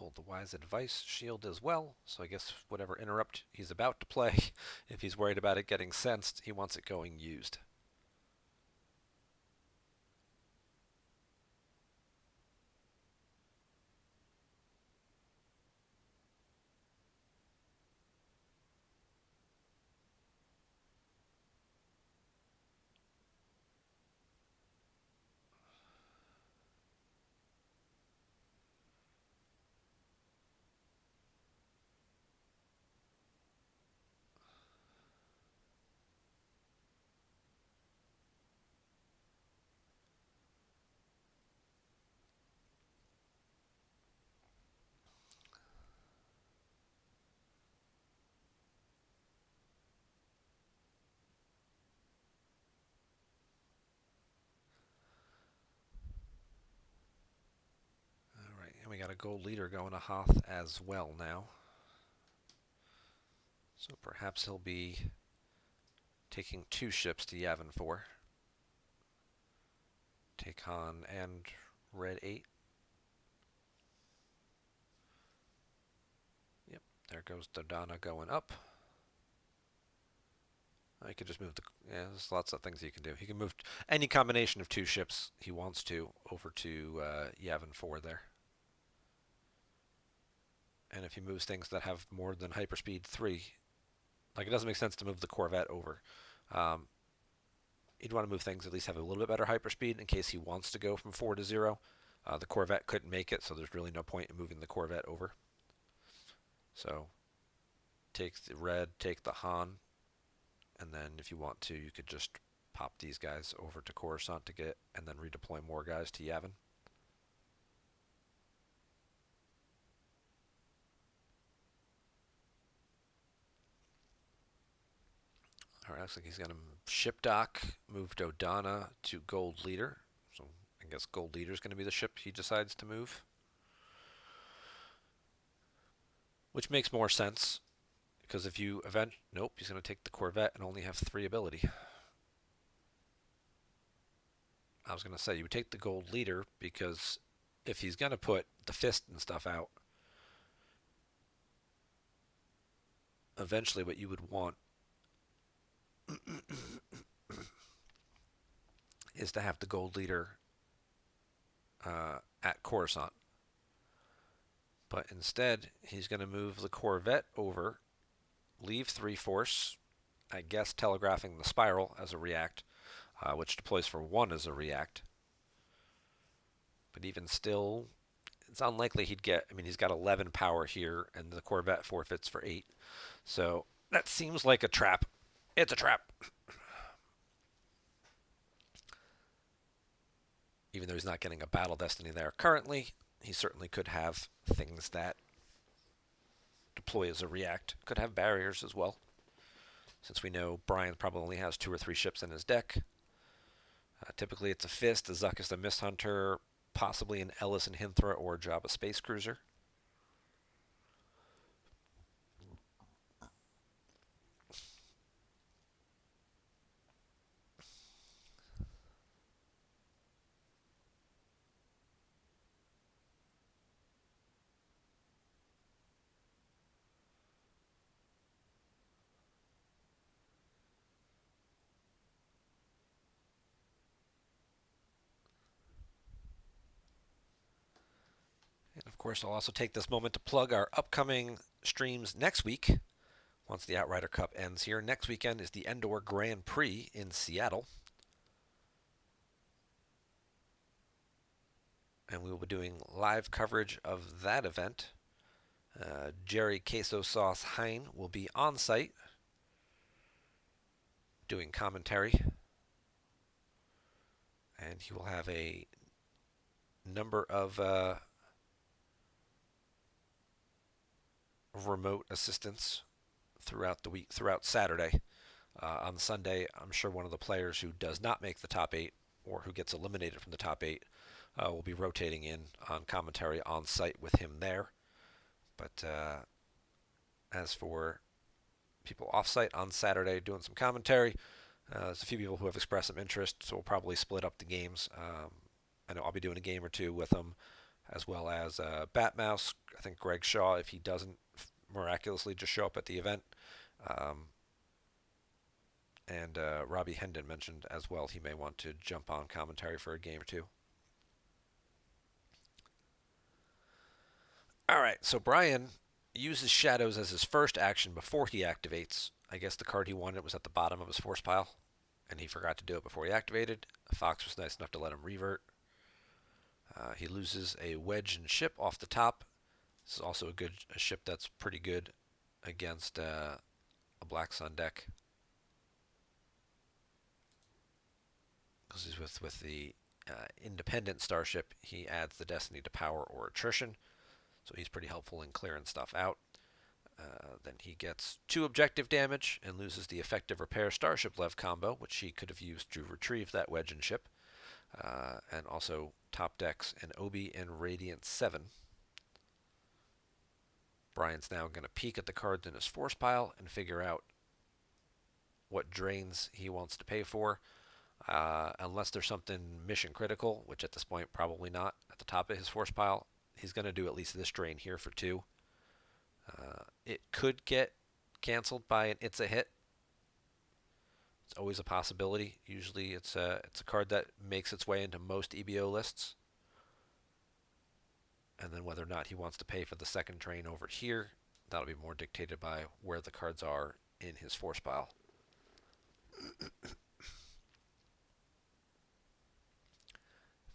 pulled the Wise Advice shield as well, so I guess whatever interrupt he's about to play, if he's worried about it getting sensed, he wants it going used. All right, and we got a gold leader going to Hoth as well now. So perhaps he'll be taking 2 ships to Yavin 4. Take Han and Red 8. Yep, there goes Dodona going up. I could just move the... Yeah, there's lots of things he can do. He can move any combination of 2 ships he wants to over to Yavin 4 there. And if he moves things that have more than hyperspeed 3, like it doesn't make sense to move the Corvette over. He'd want to move things at least have a little bit better hyperspeed in case he wants to go from 4 to 0. The Corvette couldn't make it, so there's really no point in moving the Corvette over. So take the Red, take the Han, and then if you want to, you could just pop these guys over to Coruscant to get, and then redeploy more guys to Yavin. Alright, looks like he's going to ship dock, move Dodona to Gold Leader. So I guess Gold Leader is going to be the ship he decides to move. Which makes more sense, because if you nope, he's going to take the Corvette and only have 3 ability. I was going to say, you would take the Gold Leader, because if he's going to put the Fist and stuff out, eventually what you would want is to have the Gold Leader at Coruscant. But instead, he's going to move the Corvette over, leave 3 Force, I guess telegraphing the Spiral as a react, which deploys for 1 as a react. But even still, it's unlikely he'd get... I mean, he's got 11 power here, and the Corvette forfeits for 8. So that seems like a trap. It's a trap. Even though he's not getting a Battle Destiny there currently, he certainly could have things that deploy as a react. Could have barriers as well, since we know Bryan probably only has 2 or 3 ships in his deck. Typically it's a Fist, a Zuckuss the Mist Hunter, possibly an Ellis and Hinthra or Jabba Space Cruiser. And of course, I'll also take this moment to plug our upcoming streams next week. Once the Outrider Cup ends here, next weekend is the Endor Grand Prix in Seattle. And we will be doing live coverage of that event. Jerry Queso Sauce Hein will be on site doing commentary. And he will have a number of remote assistants throughout the week, throughout Saturday. On Sunday, I'm sure one of the players who does not make the top 8 or who gets eliminated from the top 8 will be rotating in on commentary on site with him there. But as for people off-site on Saturday doing some commentary, there's a few people who have expressed some interest, so we'll probably split up the games. I know I'll be doing a game or 2 with them. as well as Batmouse. I think Greg Shaw, if he doesn't miraculously just show up at the event. Um, and Robbie Hendon mentioned as well he may want to jump on commentary for a game or two. All right, so Bryan uses Shadows as his first action before he activates. I guess the card he wanted was at the bottom of his force pile, and he forgot to do it before he activated. Fox was nice enough to let him revert. He loses a wedge and ship off the top. This is also a ship that's pretty good against a Black Sun deck because he's with the independent starship. He adds the Destiny to power or attrition, so he's pretty helpful in clearing stuff out. Then he gets 2 objective damage and loses the effective repair starship lev combo, which he could have used to retrieve that wedge and ship. And also top decks an Obi and Radiant 7. Bryan's now going to peek at the cards in his force pile and figure out what drains he wants to pay for. Unless there's something mission critical, which at this point probably not, at the top of his force pile, he's going to do at least this drain here for 2. It could get canceled by an It's a Hit. It's always a possibility. Usually it's a card that makes its way into most EBO lists. And then whether or not he wants to pay for the second drain over here, that'll be more dictated by where the cards are in his force pile.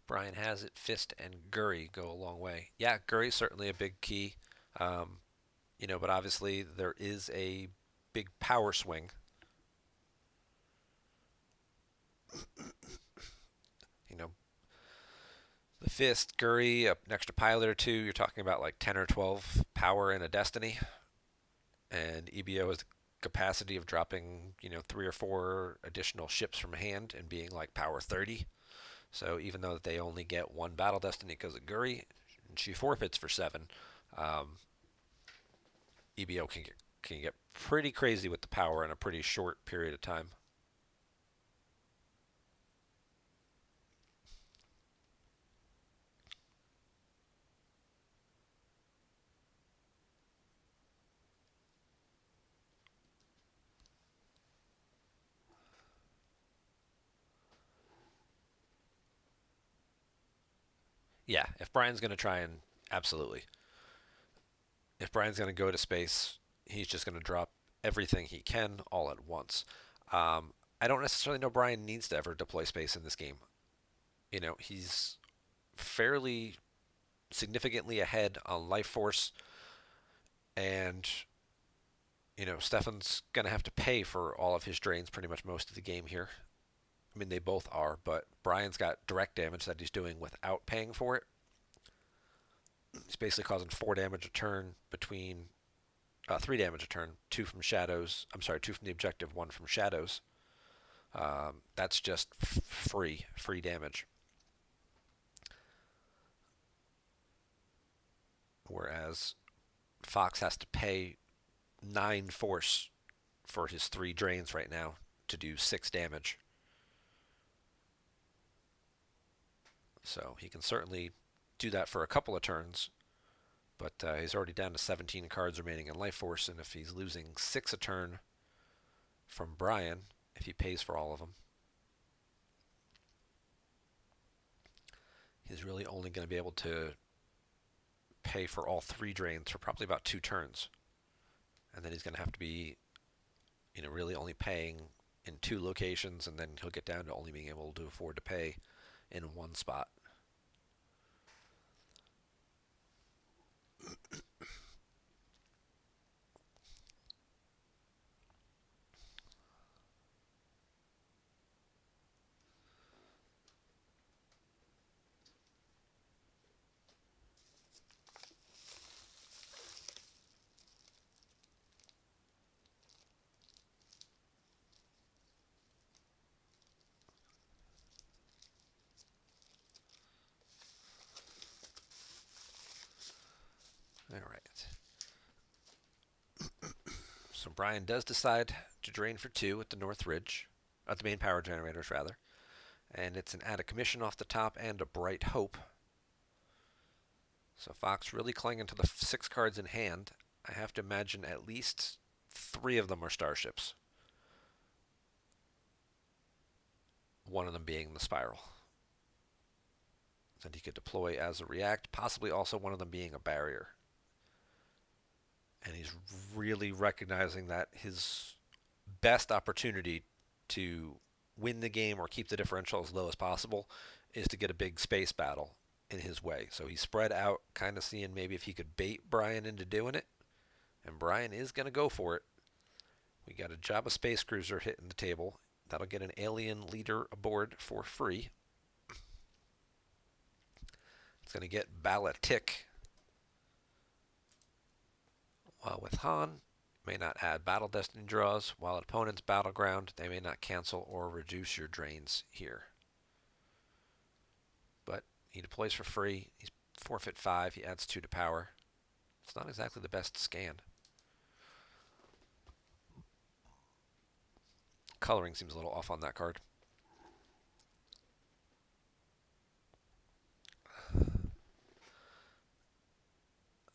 Bryan has it, Fist and Guri go a long way. Yeah, Guri's certainly a big key. But obviously there is a big power swing. The Fist, Guri, an extra pilot or 2, you're talking about like 10 or 12 power in a Destiny. And EBO has the capacity of dropping, 3 or 4 additional ships from hand and being like power 30. So even though they only get 1 Battle Destiny because of Guri, and she forfeits for 7, EBO can get pretty crazy with the power in a pretty short period of time. Yeah, if Bryan's going to try and absolutely. If Bryan's going to go to space, he's just going to drop everything he can all at once. I don't necessarily know Bryan needs to ever deploy space in this game. He's fairly significantly ahead on life force, and Stefan's going to have to pay for all of his drains pretty much most of the game here. I mean, they both are, but Bryan's got direct damage that he's doing without paying for it. He's basically causing 4 damage a turn between 3 damage a turn, 2 from shadows. I'm sorry, 2 from the objective, 1 from shadows. That's just free damage. Whereas Fox has to pay 9 force for his 3 drains right now to do 6 damage. So he can certainly do that for a couple of turns, but he's already down to 17 cards remaining in life force, and if he's losing 6 a turn from Bryan, if he pays for all of them, he's really only going to be able to pay for all 3 drains for probably about 2 turns. And then he's going to have to be, really only paying in 2 locations, and then he'll get down to only being able to afford to pay in 1 spot. All right. So Bryan does decide to drain for 2 at the North Ridge, at the main power generators rather, and it's an Add a Commission off the top and a Bright Hope. So Fox really clinging to the 6 cards in hand. I have to imagine at least 3 of them are starships. One of them being the spiral that he could deploy as a react, possibly also one of them being a barrier. And he's really recognizing that his best opportunity to win the game or keep the differential as low as possible is to get a big space battle in his way. So he's spread out, kind of seeing maybe if he could bait Bryan into doing it. And Bryan is going to go for it. We got a Jabba space cruiser hitting the table. That'll get an alien leader aboard for free. It's going to get Balatik. While with Han, may not add battle destiny draws. While at opponent's battleground, they may not cancel or reduce your drains here. But he deploys for free. He's forfeit 5. He adds 2 to power. It's not exactly the best scan. Coloring seems a little off on that card.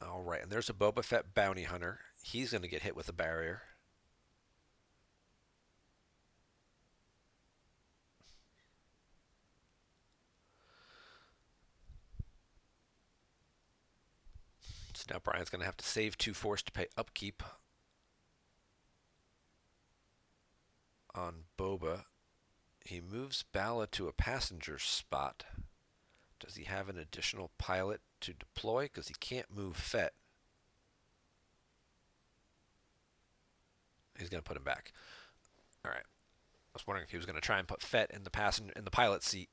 All right, and there's a Boba Fett bounty hunter. He's going to get hit with a barrier. So now Bryan's going to have to save 2 force to pay upkeep on Boba. He moves Bala to a passenger spot. Does he have an additional pilot to deploy? Because he can't move Fett. He's going to put him back. All right. I was wondering if he was going to try and put Fett in the pilot seat.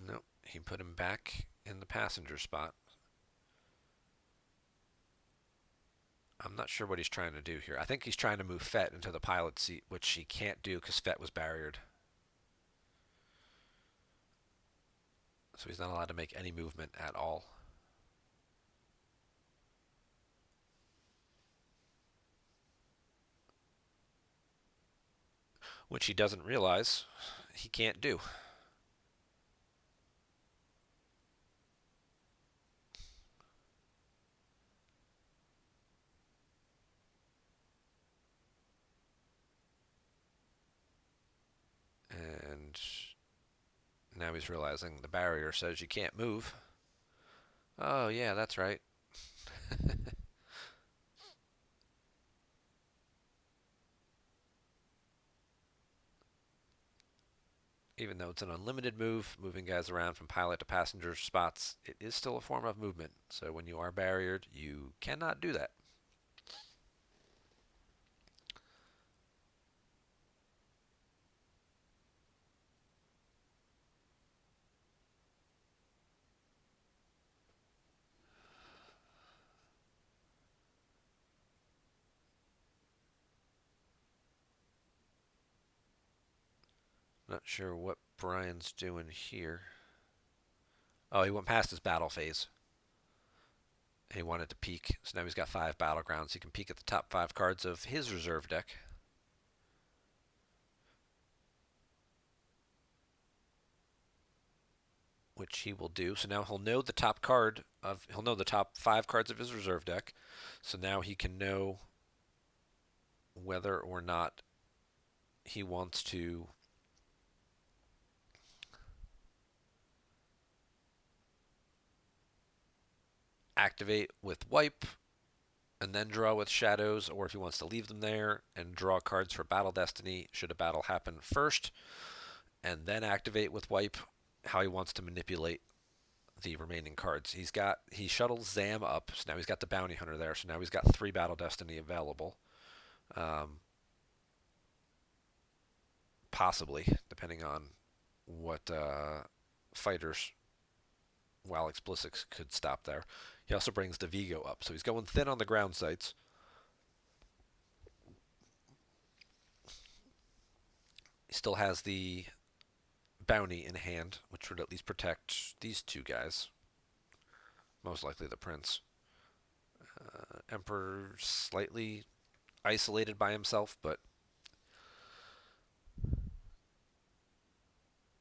Nope. He put him back in the passenger spot. I'm not sure what he's trying to do here. I think he's trying to move Fett into the pilot seat, which he can't do because Fett was barriered. So he's not allowed to make any movement at all. Which he doesn't realize he can't do. And now he's realizing the barrier says you can't move. Oh, yeah, that's right. Even though it's an unlimited move, moving guys around from pilot to passenger spots, it is still a form of movement. So when you are barriered, you cannot do that. Not sure what Bryan's doing here. Oh, he went past his battle phase. He wanted to peek, so now he's got 5 battlegrounds. He can peek at the top 5 cards of his reserve deck. Which he will do. So now he'll know the top 5 cards of his reserve deck. So now he can know whether or not he wants to activate with wipe and then draw with shadows, or if he wants to leave them there and draw cards for battle destiny should a battle happen first, and then activate with wipe, how he wants to manipulate the remaining cards. He shuttles Zam up, so now he's got the bounty hunter there, so now he's got 3 battle destiny available. Possibly, depending on what fighters while explicit could stop there. He also brings the Vigo up, so he's going thin on the ground sites. He still has the bounty in hand, which would at least protect these 2 guys. Most likely the prince. Emperor slightly isolated by himself, but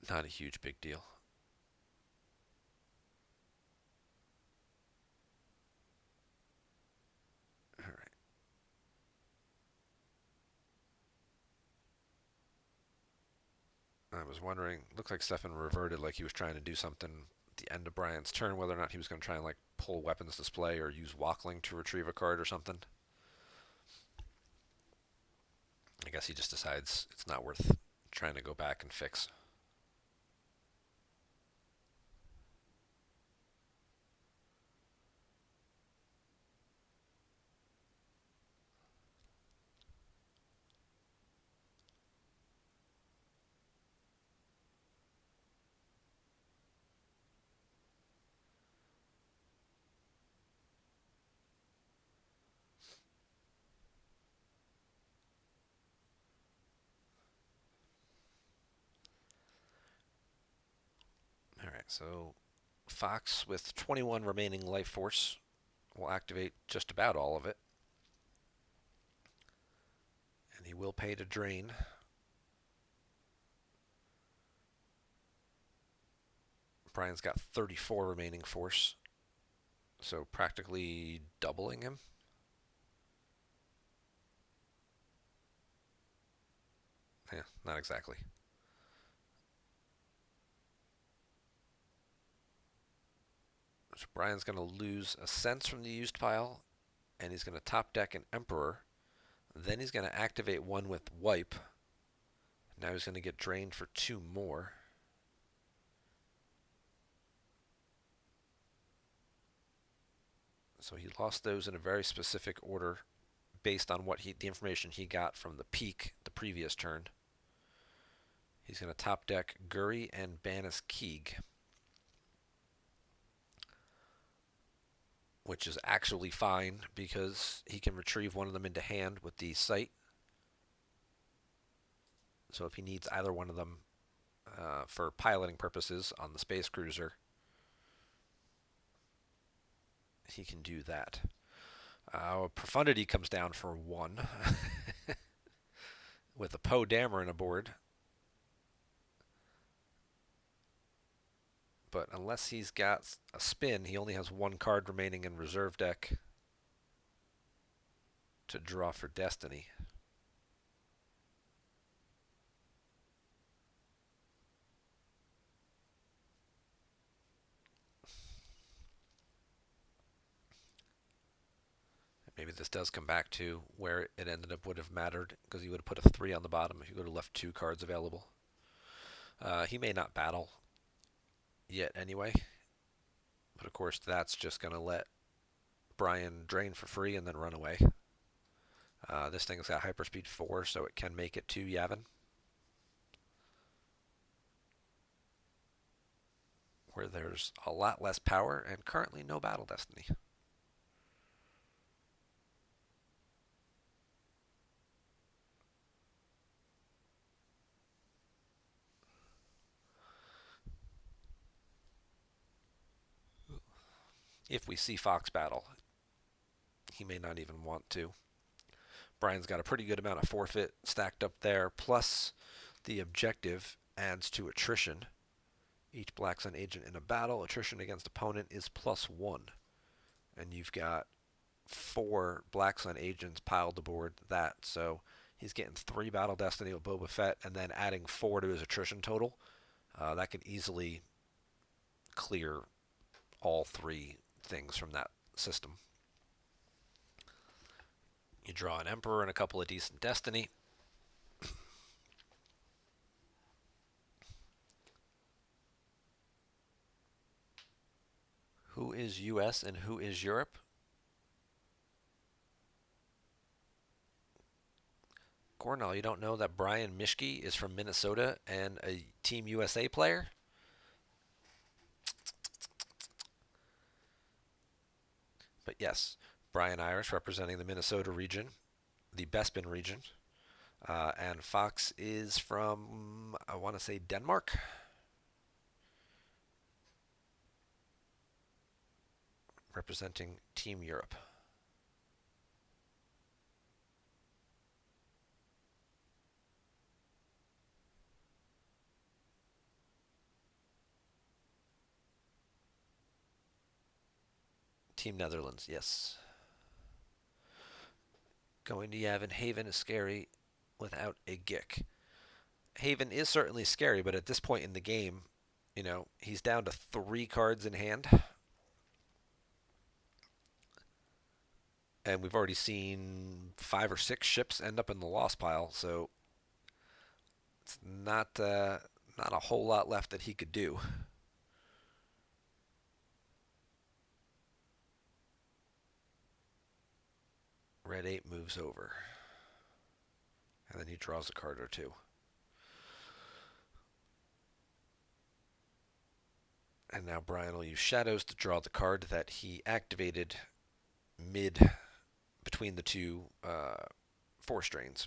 Not a huge big deal. All right. I was wondering, looks like Stefan reverted like he was trying to do something at the end of Brian's turn, whether or not he was going to try and like pull weapons display or use Walkling to retrieve a card or something. I guess he just decides it's not worth trying to go back and fix. All right, so Fox with 21 remaining life force will activate just about all of it, and he will pay to drain. Brian's got 34 remaining force, so practically doubling him. Yeah, not exactly. So Brian's going to lose a sense from the used pile, and he's going to top deck an Emperor. Then he's going to activate one with Wipe. Now he's going to get drained for 2 more. So he lost those in a very specific order based on the information he got from the peak the previous turn. He's going to top deck Guri and Banis Keeg, which is actually fine because he can retrieve one of them into hand with the sight. So if he needs either one of them for piloting purposes on the space cruiser, he can do that. Profundity comes down for 1 with a Poe Dameron aboard. But unless he's got a spin, he only has 1 card remaining in reserve deck to draw for Destiny. Maybe this does come back to where it ended up would have mattered because he would have put a 3 on the bottom if he would have left 2 cards available. He may not battle yet anyway, but of course that's just going to let Brian drain for free and then run away. This thing's got hyperspeed 4, so it can make it to Yavin, where there's a lot less power and currently no battle destiny. If we see Fox battle, he may not even want to. Brian's got a pretty good amount of forfeit stacked up there, plus the objective adds to attrition. Each Black Sun agent in a battle, attrition against opponent is +1. And you've got 4 Black Sun agents piled aboard that, so he's getting 3 Battle Destiny with Boba Fett and then adding 4 to his attrition total. That could easily clear all 3 things from that system. You draw an Emperor and a couple of decent Destiny. Who is US and who is Europe? Cornell, you don't know that Brian Mishke is from Minnesota and a Team USA player? But yes, BryanIrish representing the Minnesota region, the Bespin region. And Fox is from, I want to say, Denmark. Representing Team Europe. Team Netherlands, yes. Going to Yavin. Haven is scary without a Gick. Haven is certainly scary, but at this point in the game, he's down to 3 cards in hand. And we've already seen 5 or 6 ships end up in the lost pile, so it's not a whole lot left that he could do. Red 8 moves over. And then he draws a card or two. And now Bryan will use Shadows to draw the card that he activated mid between the two force drains.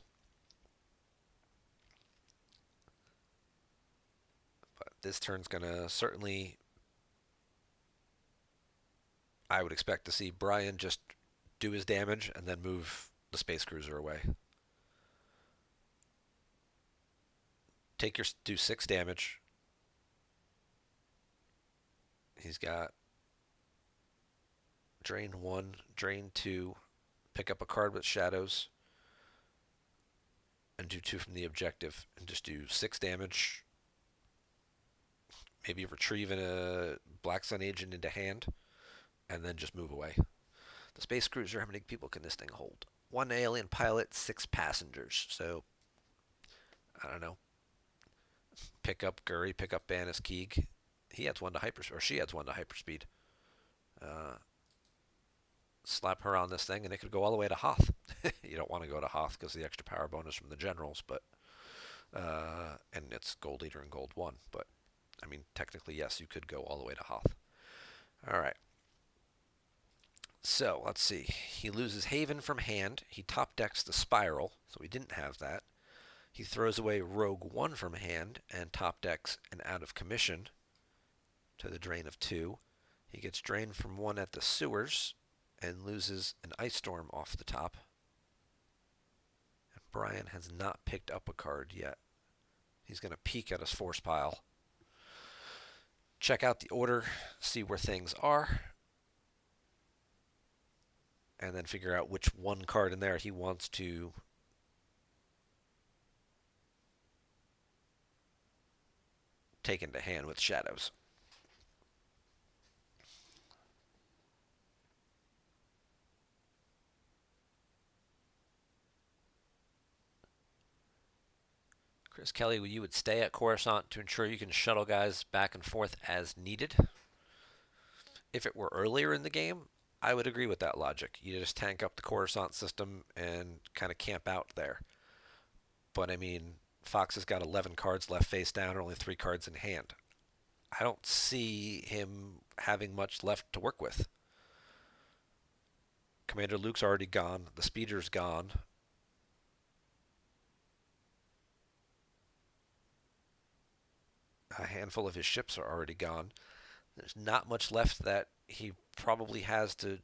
But this turn's going to certainly, I would expect to see Bryan just do his damage and then move the space cruiser away. Do 6 damage. He's got drain 1, drain 2, pick up a card with Shadows, and do 2 from the objective, and just do 6 damage. Maybe retrieve a Black Sun Agent into hand, and then just move away. The space cruiser, how many people can this thing hold? 1 alien pilot, 6 passengers. So, I don't know. Pick up Guri, pick up Banis Keeg. He adds 1 to hyperspeed, or she adds 1 to hyperspeed. Slap her on this thing, and it could go all the way to Hoth. You don't want to go to Hoth because of the extra power bonus from the generals, but and it's Gold Eater and Gold 1. But I mean, technically, yes, you could go all the way to Hoth. All right. So let's see. He loses Haven from hand. He top decks the Spiral, so we didn't have that. He throws away Rogue 1 from hand and top decks an Out of Commission to the drain of 2. He gets drained from 1 at the sewers and loses an Ice Storm off the top. And Bryan has not picked up a card yet. He's going to peek at his force pile. Check out the order, see where things are, and then figure out which 1 card in there he wants to take into hand with Shadows. Chris Kelly, you would stay at Coruscant to ensure you can shuttle guys back and forth as needed. If it were earlier in the game, I would agree with that logic. You just tank up the Coruscant system and kind of camp out there. But I mean, Fox has got 11 cards left face down and only 3 cards in hand. I don't see him having much left to work with. Commander Luke's already gone. The speeder's gone. A handful of his ships are already gone. There's not much left that he probably has to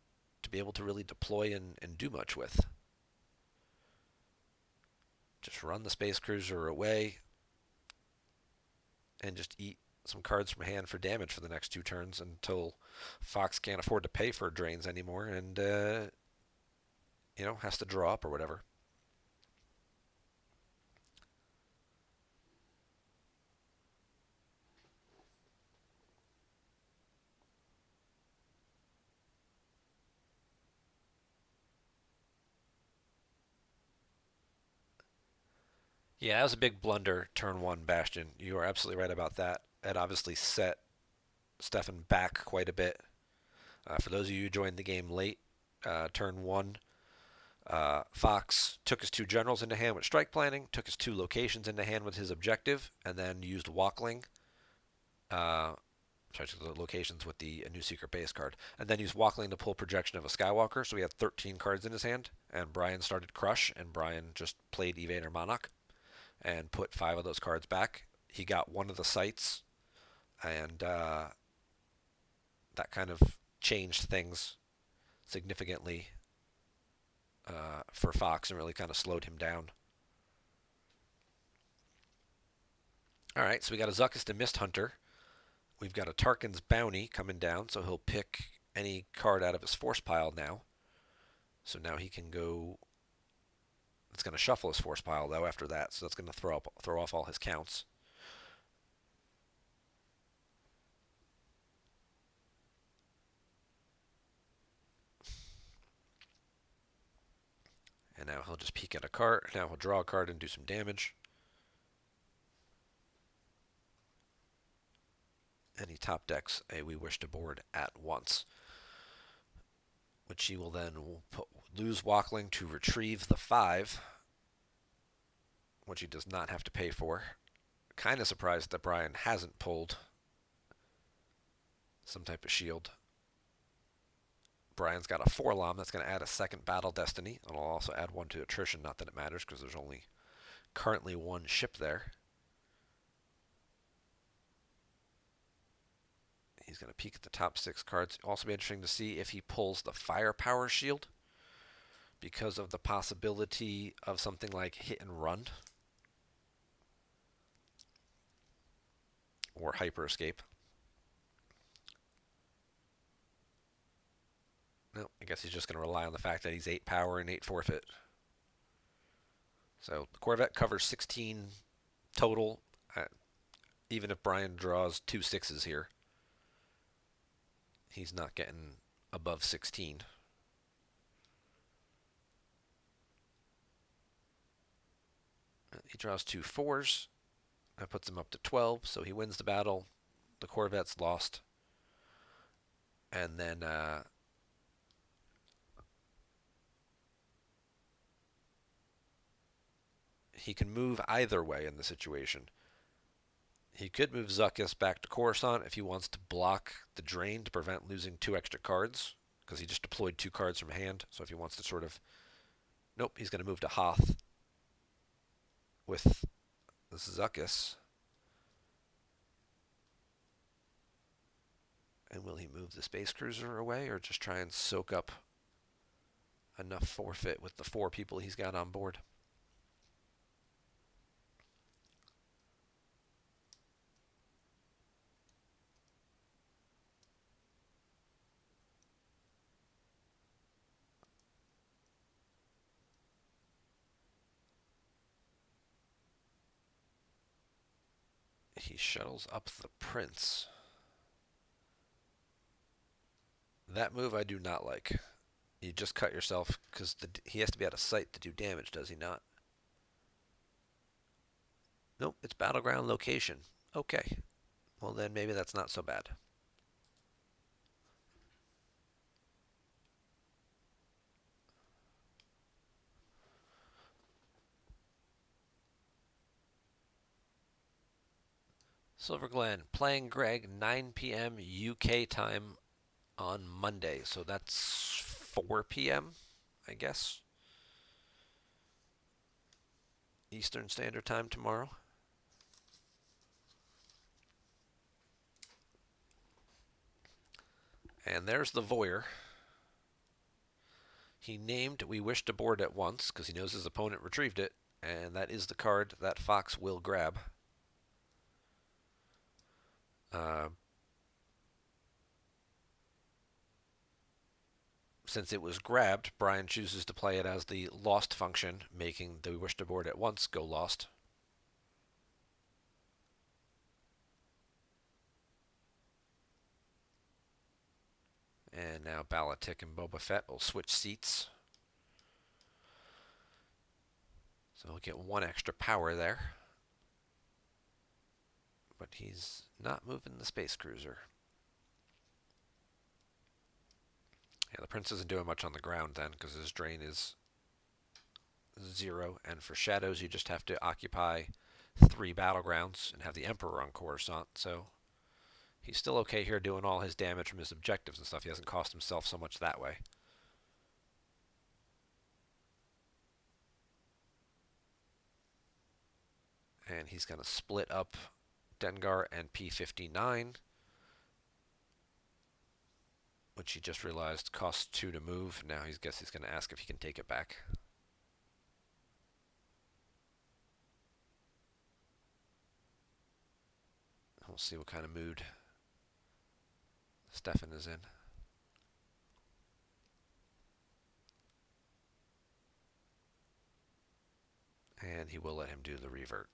be able to really deploy and do much with. Just run the space cruiser away and just eat some cards from hand for damage for the next 2 turns until Fox can't afford to pay for drains anymore and, has to draw up or whatever. Yeah, that was a big blunder, turn 1 Bastion. You are absolutely right about that. It obviously set Stefan back quite a bit. For those of you who joined the game late, turn 1, Fox took his 2 generals into hand with strike planning, took his 2 locations into hand with his objective, and then used Walkling. The locations with the new secret base card, and then used Walkling to pull projection of a Skywalker. So he had 13 cards in his hand, and Bryan started Crush, and Bryan just played Evader Monarch and put 5 of those cards back. He got 1 of the sites, and that kind of changed things significantly for Fox and really kind of slowed him down. All right, so we got a Zuckuss the Mist Hunter. We've got a Tarkin's Bounty coming down, so he'll pick any card out of his force pile now. So now he can go. It's going to shuffle his force pile though after that, so that's going to throw off all his counts. And now he'll just peek at a card. Now he'll draw a card and do some damage. And he top decks a We Wish to Board at once, which he will then lose Walkling to retrieve the 5, which he does not have to pay for. Kind of surprised that Bryan hasn't pulled some type of shield. Bryan's got a 4-lom. That's going to add a second Battle Destiny. And I'll also add one to Attrition. Not that it matters because there's only currently one ship there. He's going to peek at the top 6 cards. Also be interesting to see if he pulls the Firepower Shield because of the possibility of something like Hit and Run or Hyper Escape. No, I guess he's just going to rely on the fact that he's 8 power and 8 forfeit. So the Corvette covers 16 total, even if Bryan draws 2 6s here. He's not getting above 16. He draws 2 4s. That puts him up to 12, so he wins the battle. The Corvette's lost. And then he can move either way in the situation. He could move Zuckuss back to Coruscant if he wants to block the drain to prevent losing 2 extra cards, because he just deployed 2 cards from hand. So if he wants to sort of... Nope, he's going to move to Hoth with the Zuckuss. And will he move the Space Cruiser away or just try and soak up enough forfeit with the 4 people he's got on board? He shuttles up the Prince. That move I do not like. You just cut yourself because he has to be out of sight to do damage, does he not? Nope, it's battleground location. Okay. Well, then maybe that's not so bad. Silver Glen playing Greg 9 p.m. UK time on Monday. So that's 4 p.m., I guess. Eastern Standard Time tomorrow. And there's the Voyeur. He named We Wish to Board at once because he knows his opponent retrieved it. And that is the card that Fox will grab. Since it was grabbed, Bryan chooses to play it as the lost function, making the We Wish to Board at once go lost. And now Balatik and Boba Fett will switch seats. So he'll get 1 extra power there. But he's not moving the Space Cruiser. Yeah, the Prince isn't doing much on the ground then because his drain is 0. And for Shadows, you just have to occupy 3 battlegrounds and have the Emperor on Coruscant. So he's still okay here doing all his damage from his objectives and stuff. He hasn't cost himself so much that way. And he's going to split up Dengar and P-59, which he just realized costs 2 to move. Now he guess he's going to ask if he can take it back. We'll see what kind of mood Stefan is in. And he will let him do the revert.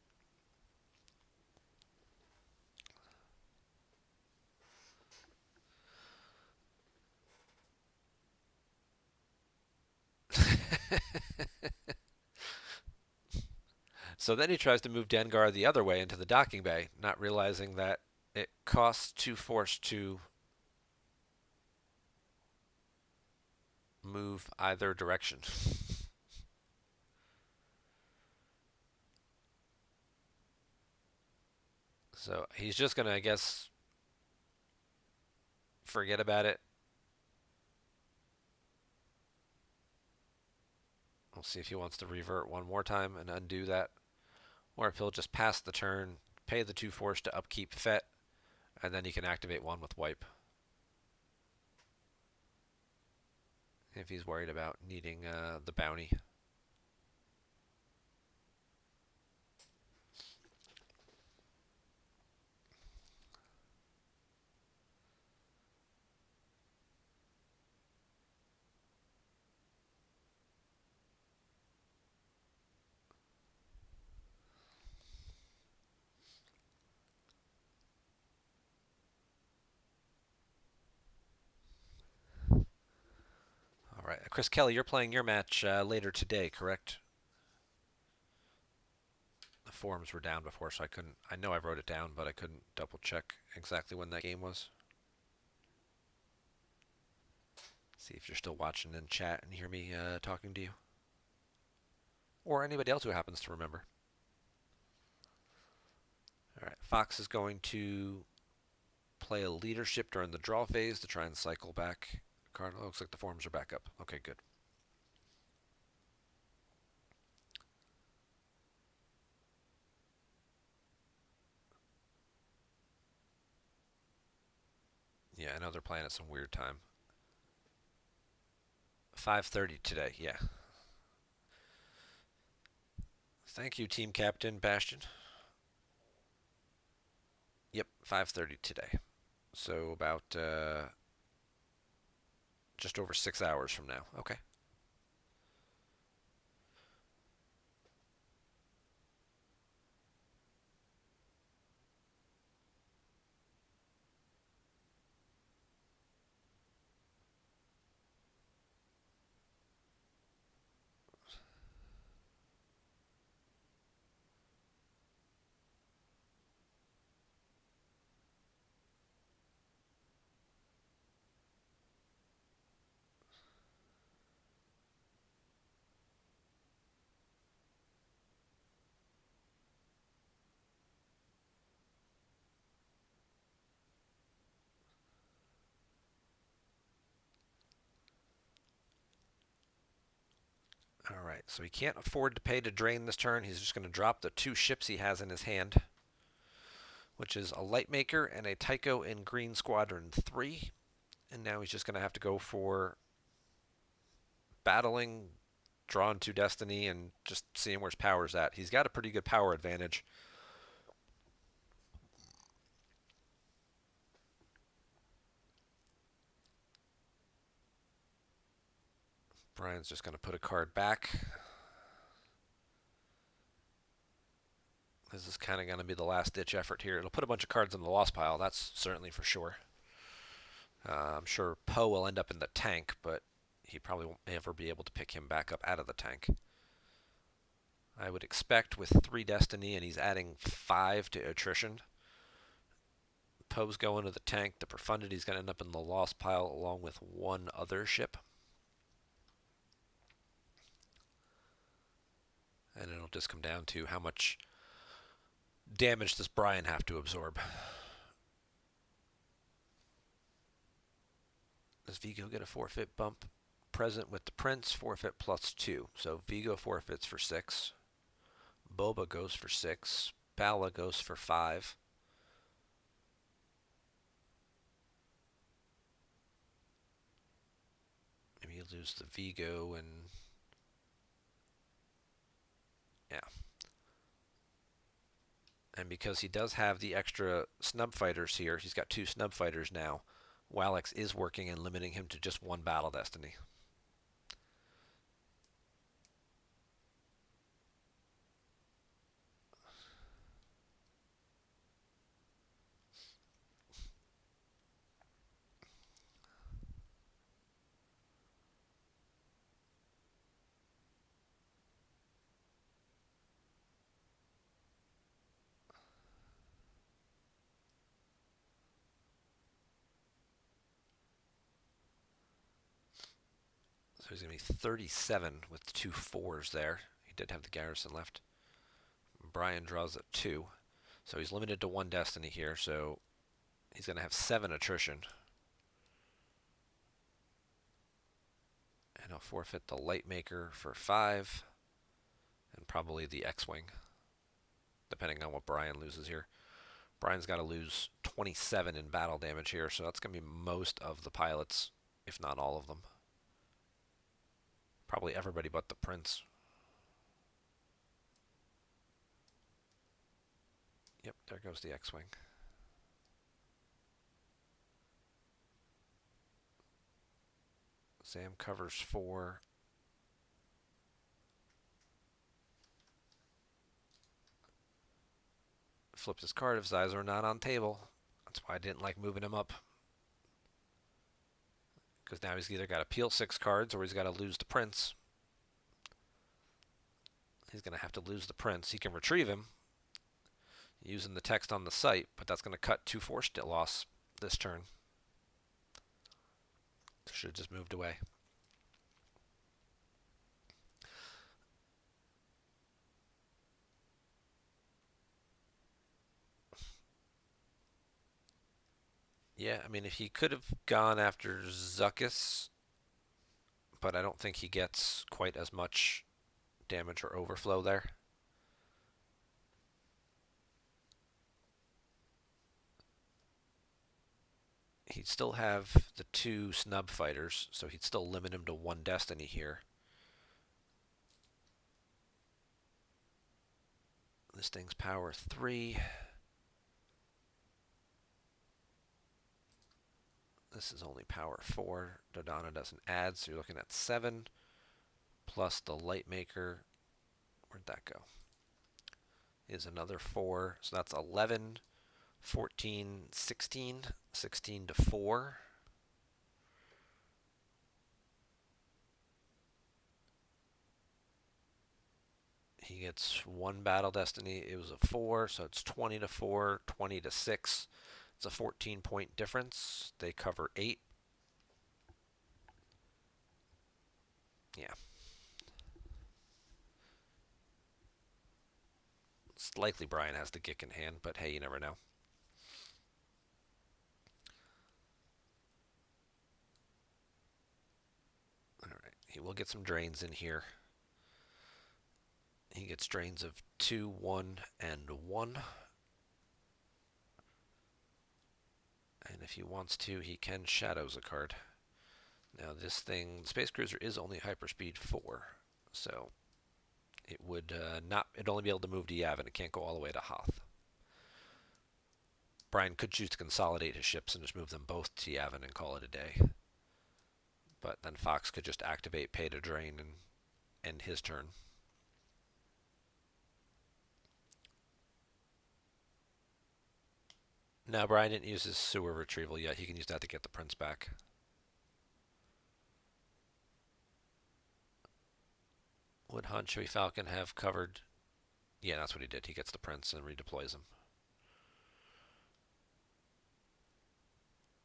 So then he tries to move Dengar the other way into the docking bay, not realizing that it costs 2 force to move either direction. So he's just going to, I guess, forget about it. We'll see if he wants to revert one more time and undo that, or if he'll just pass the turn, pay the 2 force to upkeep Fet, and then he can activate one with wipe. If he's worried about needing the bounty. All right, Chris Kelly, you're playing your match later today, correct? The forums were down before, so I couldn't. I know I wrote it down, but I couldn't double check exactly when that game was. See if you're still watching in chat and hear me talking to you, or anybody else who happens to remember. All right, Fox is going to play a leadership during the draw phase to try and cycle back. Cardinal, looks like the forums are back up. Okay, good. Yeah, I know they're playing at some weird time. 5:30 today, yeah. Thank you, team captain Bastion. Yep, 5:30 today. So about just over 6 hours from now. Okay. All right, so he can't afford to pay to drain this turn. He's just going to drop the 2 ships he has in his hand, which is a Lightmaker and a Tycho in Green Squadron 3. And now he's just going to have to go for battling, drawing 2 Destiny, and just seeing where his power's at. He's got a pretty good power advantage. Bryan's just going to put a card back. This is kind of going to be the last-ditch effort here. It'll put a bunch of cards in the lost pile, that's certainly for sure. I'm sure Poe will end up in the tank, but he probably won't ever be able to pick him back up out of the tank. I would expect with 3 Destiny and he's adding 5 to attrition, Poe's going to the tank. The Profundity's going to end up in the lost pile along with 1 other ship. And it'll just come down to how much damage does Bryan have to absorb. Does Vigo get a forfeit bump? Present with the Prince, forfeit +2. So Vigo forfeits for 6. Boba goes for 6. Bala goes for 5. Maybe you lose the Vigo and... yeah. And because he does have the extra snub fighters here, he's got 2 snub fighters now. Walex is working and limiting him to just 1 battle destiny. he's going to be 37 with 2 4s there. He did have the garrison left. Bryan draws a 2. So he's limited to 1 destiny here, so he's going to have 7 attrition. And he'll forfeit the Lightmaker for 5. And probably the X-Wing, depending on what Bryan loses here. Bryan's got to lose 27 in battle damage here, so that's going to be most of the pilots, if not all of them. Probably everybody but the Prince. Yep, there goes the X-Wing. Sam covers 4. Flips his card if his eyes are not on table. That's why I didn't like moving him up. Because now he's either got to peel 6 cards or he's got to lose the Prince. He's going to have to lose the Prince. He can retrieve him using the text on the site, but that's going to cut 2 force loss this turn. Should have just moved away. Yeah, I mean, if he could have gone after Zuckuss, but I don't think he gets quite as much damage or overflow there. He'd still have the 2 snub fighters, so he'd still limit him to 1 destiny here. This thing's power 3. This is only power 4. Dodona doesn't add, so you're looking at 7. Plus the Lightmaker. Where'd that go? Is another 4. So that's 11, 14, 16. 16 to 4. He gets 1 battle destiny. It was a 4, so it's 20 to 4, 20 to 6. It's a 14-point difference. They cover 8. Yeah. It's likely Bryan has the Gick in hand, but hey, you never know. Alright, he will get some drains in here. He gets drains of 2, 1, and 1. And if he wants to, he can Shadows a card. Now this thing, the Space Cruiser is only hyperspeed 4, so it would it'd only be able to move to Yavin. It can't go all the way to Hoth. Bryan could choose to consolidate his ships and just move them both to Yavin and call it a day. But then Fox could just activate Pay to Drain and end his turn. No, Bryan didn't use his sewer retrieval yet. He can use that to get the Prince back. Would Han Chewie Falcon have covered? Yeah, that's what he did. He gets the Prince and redeploys him.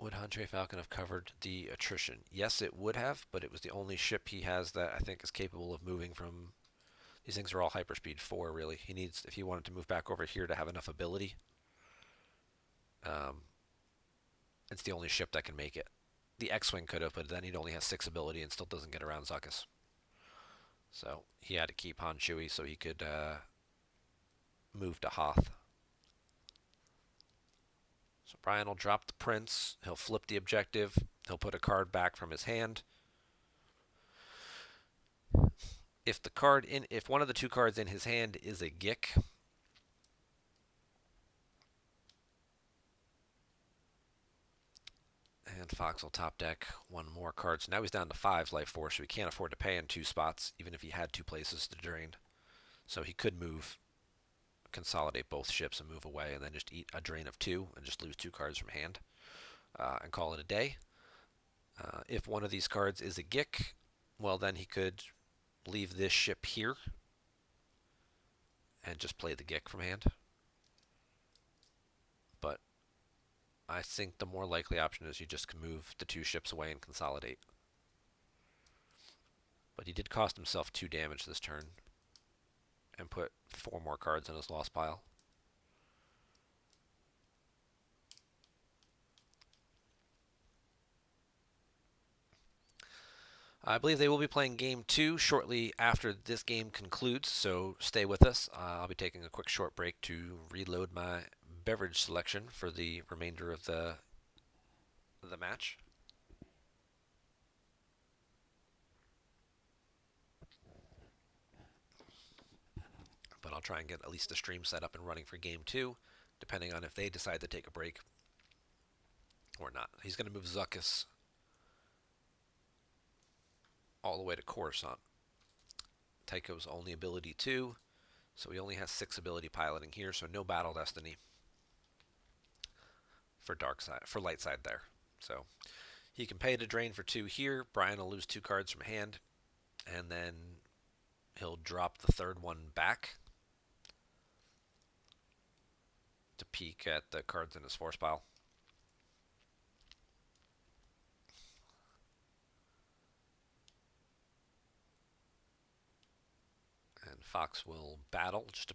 Would Han Chewie Falcon have covered the attrition? Yes, it would have, but it was the only ship he has that I think is capable of moving from... These things are all hyperspeed 4, really. He needs, if he wanted to move back over here to have enough ability, it's the only ship that can make it. The X-Wing could have, but then he'd only have 6 ability and still doesn't get around Zuckuss. So he had to keep Han Chewie so he could move to Hoth. So Bryan will drop the Prince. He'll flip the objective. He'll put a card back from his hand. If one of the 2 cards in his hand is a Gick, and Fox will top deck 1 more card. So now he's down to 5 life force, so he can't afford to pay in 2 spots, even if he had 2 places to drain. So he could consolidate both ships and move away, and then just eat a drain of 2 and just lose 2 cards from hand and call it a day. If one of these cards is a Gick, well, then he could leave this ship here and just play the Gick from hand. But I think the more likely option is you just move the 2 ships away and consolidate. But he did cost himself 2 damage this turn and put 4 more cards in his lost pile. I believe they will be playing game 2 shortly after this game concludes, so stay with us. I'll be taking a quick short break to reload my beverage selection for the remainder of the match. But I'll try and get at least the stream set up and running for game 2, depending on if they decide to take a break or not. He's going to move Zuckuss all the way to Coruscant. Tycho's only ability 2, so he only has 6 ability piloting here, so no Battle Destiny for dark side, for light side there. So he can pay to drain for 2 here. Bryan will lose 2 cards from hand, and then he'll drop the third one back to peek at the cards in his force pile. And Fox will battle just to,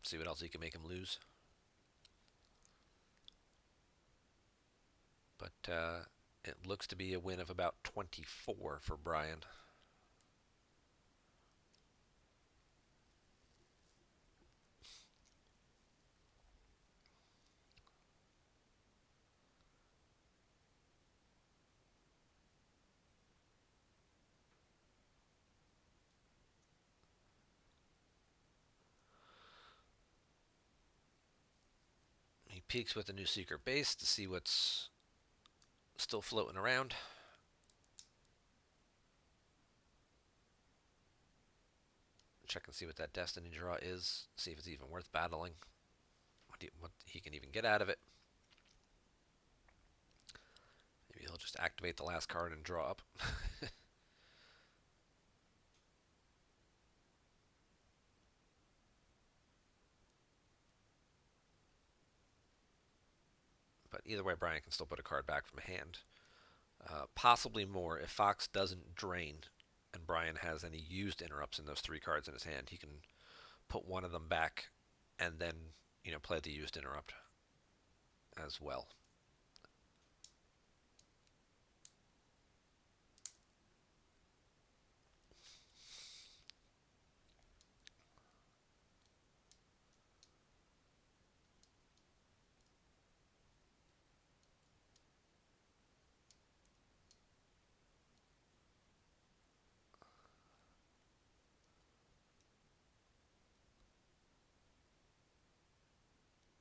see what else he can make him lose. But it looks to be a win of about 24 for Bryan. He peeks with a new secret base to see what's still floating around. Check and see what that destiny draw is. See if it's even worth battling. What he can even get out of it. Maybe he'll just activate the last card and draw up. But either way, Bryan can still put a card back from hand. Possibly more if Fox doesn't drain and Bryan has any used interrupts in those 3 cards in his hand. He can put one of them back and then, play the used interrupt as well.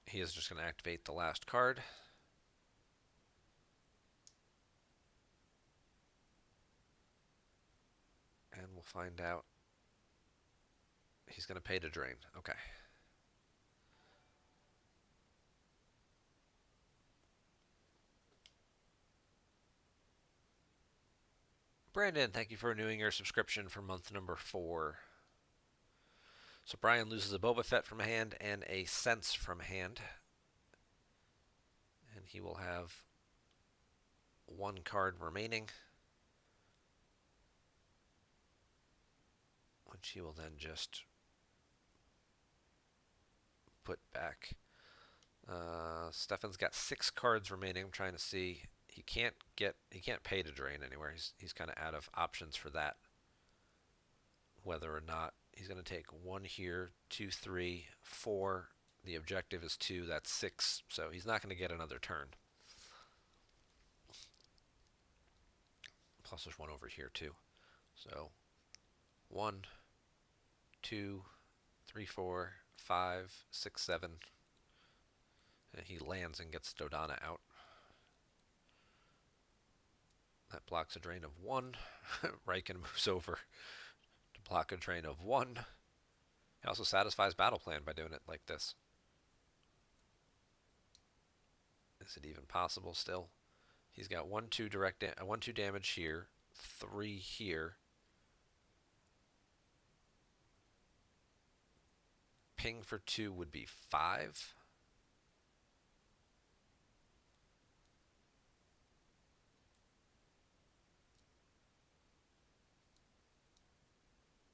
He is just going to activate the last card. And we'll find out. He's going to pay to drain. Okay. Brandon, thank you for renewing your subscription for month number 4. So Bryan loses a Boba Fett from hand and a Sense from hand. And he will have 1 card remaining, which he will then just put back. Stefan's got 6 cards remaining. I'm trying to see. He can't pay to drain anywhere. He's kind of out of options for that. Whether or not he's going to take 1 here, 2, 3, 4. The objective is 2. That's 6. So he's not going to get another turn. Plus there's 1 over here too. So 1, 2, 3, 4, 5, 6, 7. And he lands and gets Dodona out. That blocks a drain of 1. Riken moves over to block a drain of 1. He also satisfies battle plan by doing it like this. Is it even possible still? He's got 1, 2 1, 2 damage here, 3 here. Ping for 2 would be 5.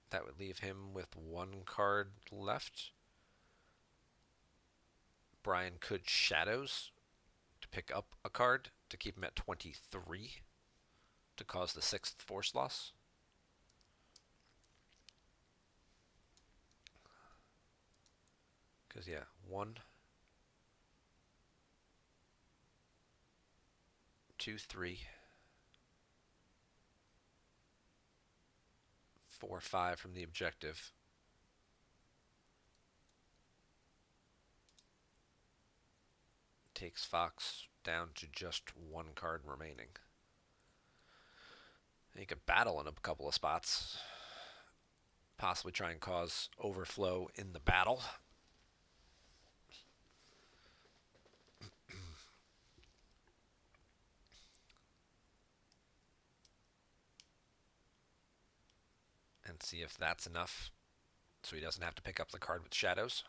That would leave him with one card left. Bryan could Shadows to pick up a card to keep him at 23 to cause the sixth force loss. Because, yeah, 1, 2, 3, 4, 5 from the objective. Takes Fox down to just one card remaining. He could battle in a couple of spots. Possibly try and cause overflow in the battle. And see if that's enough so he doesn't have to pick up the card with Shadows.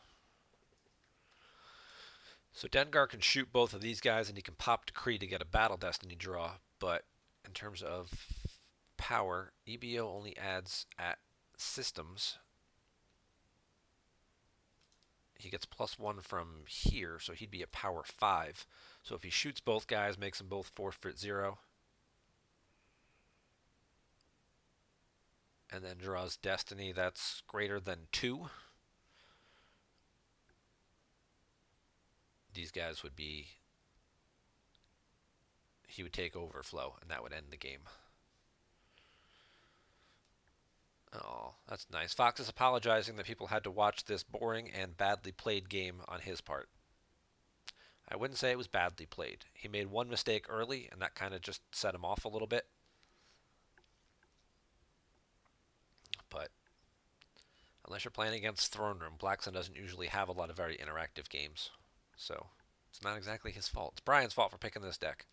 So Dengar can shoot both of these guys and he can pop Decree to get a Battle Destiny draw, but in terms of power, EBO only adds at systems. He gets +1 from here, so he'd be a power 5. So if he shoots both guys, makes them both forfeit 0, and then draws Destiny, that's greater than 2. These guys would be... He would take Overflow, and that would end the game. Oh, that's nice. Fox is apologizing that people had to watch this boring and badly played game on his part. I wouldn't say it was badly played. He made one mistake early, and that kind of just set him off a little bit. But unless you're playing against Throne Room, Blackson doesn't usually have a lot of very interactive games. So it's not exactly his fault. It's Brian's fault for picking this deck.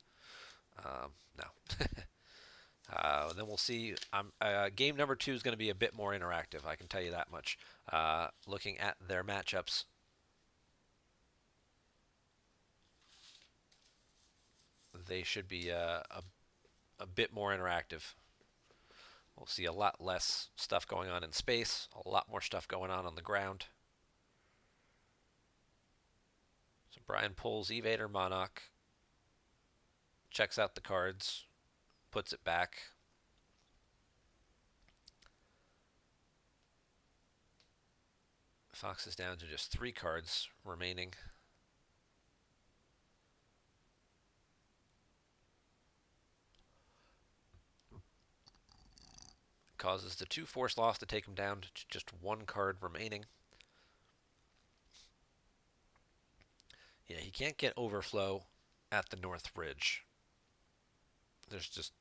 No. Then we'll see. Game number 2 is going to be a bit more interactive. I can tell you that much. Looking at their matchups, they should be a bit more interactive. We'll see a lot less stuff going on in space, a lot more stuff going on the ground. So Brian pulls Evader Monarch, checks out the cards, puts it back. Fox is down to just 3 cards remaining. Causes the 2 force loss to take him down to just 1 card remaining. Yeah, he can't get Overflow at the North Ridge.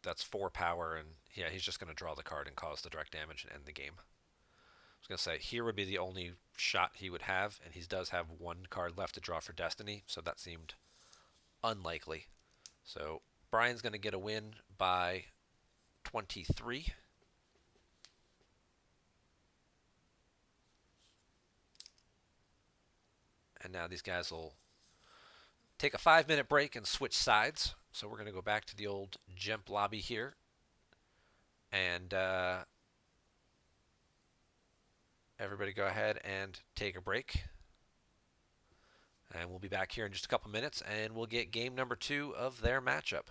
That's 4 power, and yeah, he's just going to draw the card and cause the direct damage and end the game. I was going to say, here would be the only shot he would have, and he does have 1 card left to draw for Destiny, so that seemed unlikely. So Brian's going to get a win by 23. And now these guys will take a 5-minute break and switch sides. So we're going to go back to the old Gemp lobby here. And everybody go ahead and take a break. And we'll be back here in just a couple minutes, and we'll get game number 2 of their matchup.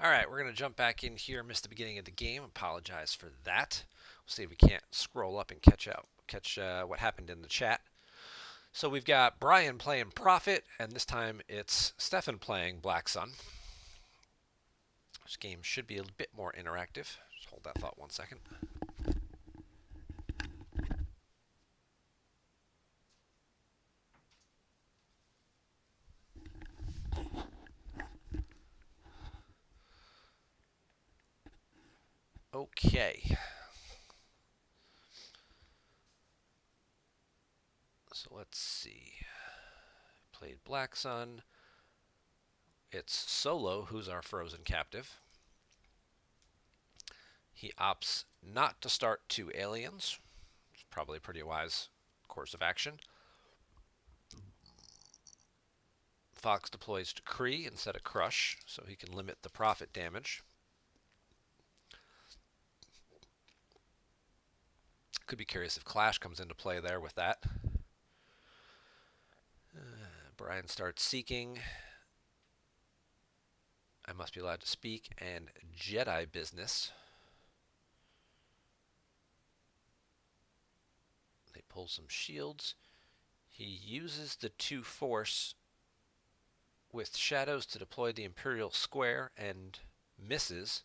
All right, we're going to jump back in here. Missed the beginning of the game. Apologize for that. We'll see if we can't scroll up and catch what happened in the chat. So we've got Brian playing Prophet, and this time it's Stefan playing Black Sun. This game should be a bit more interactive. Just hold that thought 1 second. Okay. So let's see. Played Black Sun. It's Solo who's our frozen captive. He opts not to start 2 aliens. It's probably a pretty wise course of action. Fox deploys to Kree instead of Crush, so he can limit the Prophet damage. Could be curious if Clash comes into play there with that. Brian starts Seeking. I must be allowed to speak, and Jedi business. They pull some shields. He uses the 2 Force with Shadows to deploy the Imperial Square and misses,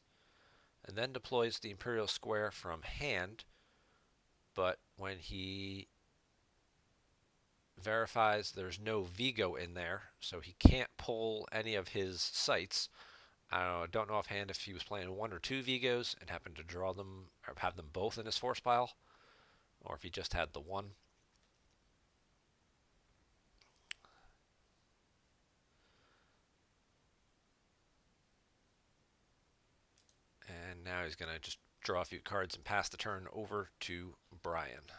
and then deploys the Imperial Square from hand, but when he verifies there's no Vigo in there, so he can't pull any of his sights. I don't know offhand if he was playing 1 or 2 Vigos and happened to draw them or have them both in his force pile, or if he just had the 1. And now he's going to just draw a few cards and pass the turn over to Brian.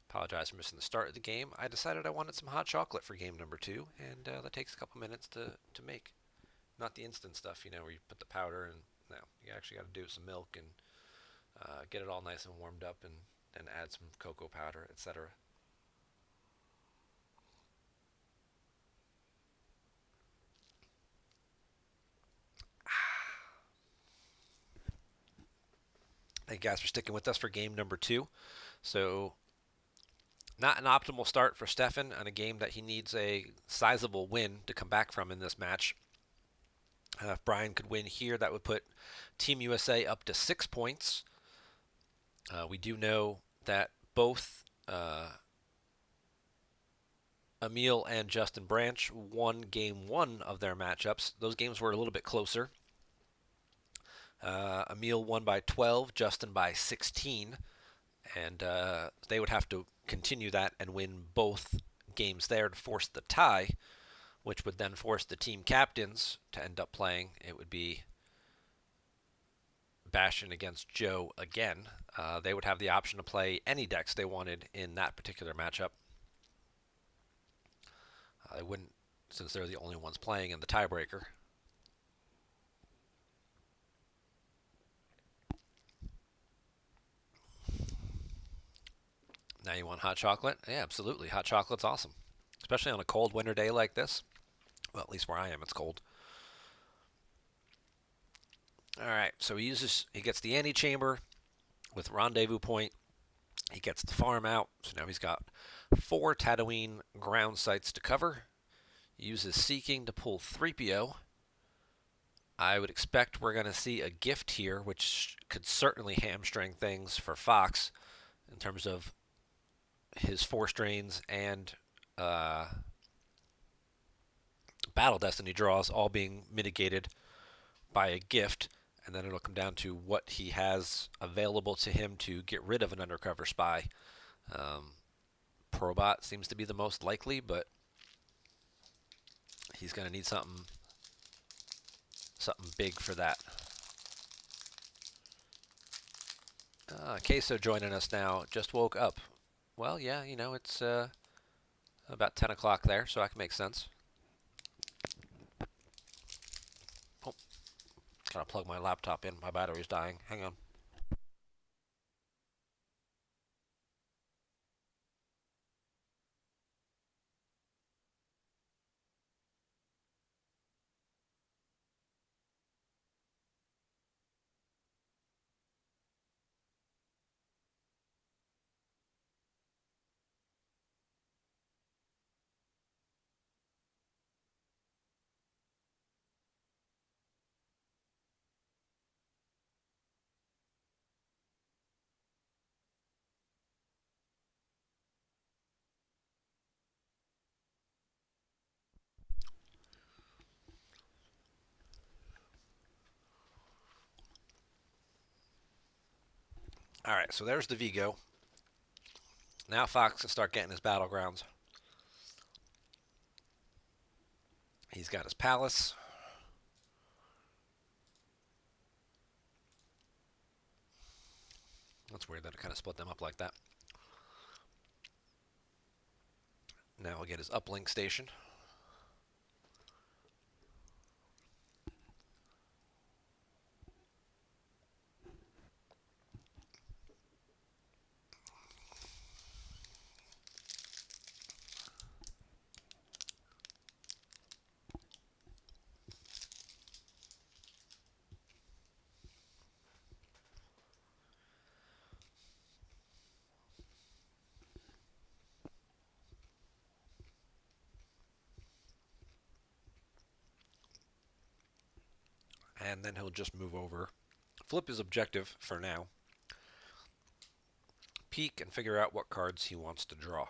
Apologize for missing the start of the game. I decided I wanted some hot chocolate for game number 2, and that takes a couple minutes to make. Not the instant stuff, where you put the powder and no, you actually got to do some milk and get it all nice and warmed up, and then add some cocoa powder, etc. Thank you guys for sticking with us for game number 2. So, not an optimal start for Stefan on a game that he needs a sizable win to come back from in this match. If Brian could win here, that would put Team USA up to 6 points. We do know that both Emil and Justin Branch won game 1 of their matchups. Those games were a little bit closer. Emil won by 12, Justin by 16, and they would have to continue that and win both games there to force the tie, which would then force the team captains to end up playing. It would be Bastion against Joe again. They would have the option to play any decks they wanted in that particular matchup. They wouldn't, since they're the only ones playing in the tiebreaker. Now you want hot chocolate? Yeah, absolutely. Hot chocolate's awesome. Especially on a cold winter day like this. Well, at least where I am, it's cold. Alright, so he gets the antechamber with Rendezvous Point. He gets the farm out, so now he's got 4 Tatooine ground sites to cover. He uses Seeking to pull 3PO. I would expect we're going to see a gift here, which could certainly hamstring things for Fox in terms of his Force Drains and Battle Destiny draws all being mitigated by a gift, and then it'll come down to what he has available to him to get rid of an undercover spy. Probot seems to be the most likely, but he's going to need something big for that. Queso joining us now. Just woke up. Well, yeah, it's about 10 o'clock there, so that can make sense. Oh, gotta plug my laptop in. My battery's dying. Hang on. All right, so there's the Vigo. Now Fox can start getting his battlegrounds. He's got his palace. That's weird that it kind of split them up like that. Now he'll get his uplink station. And then he'll just move over. Flip his objective for now. Peek and figure out what cards he wants to draw.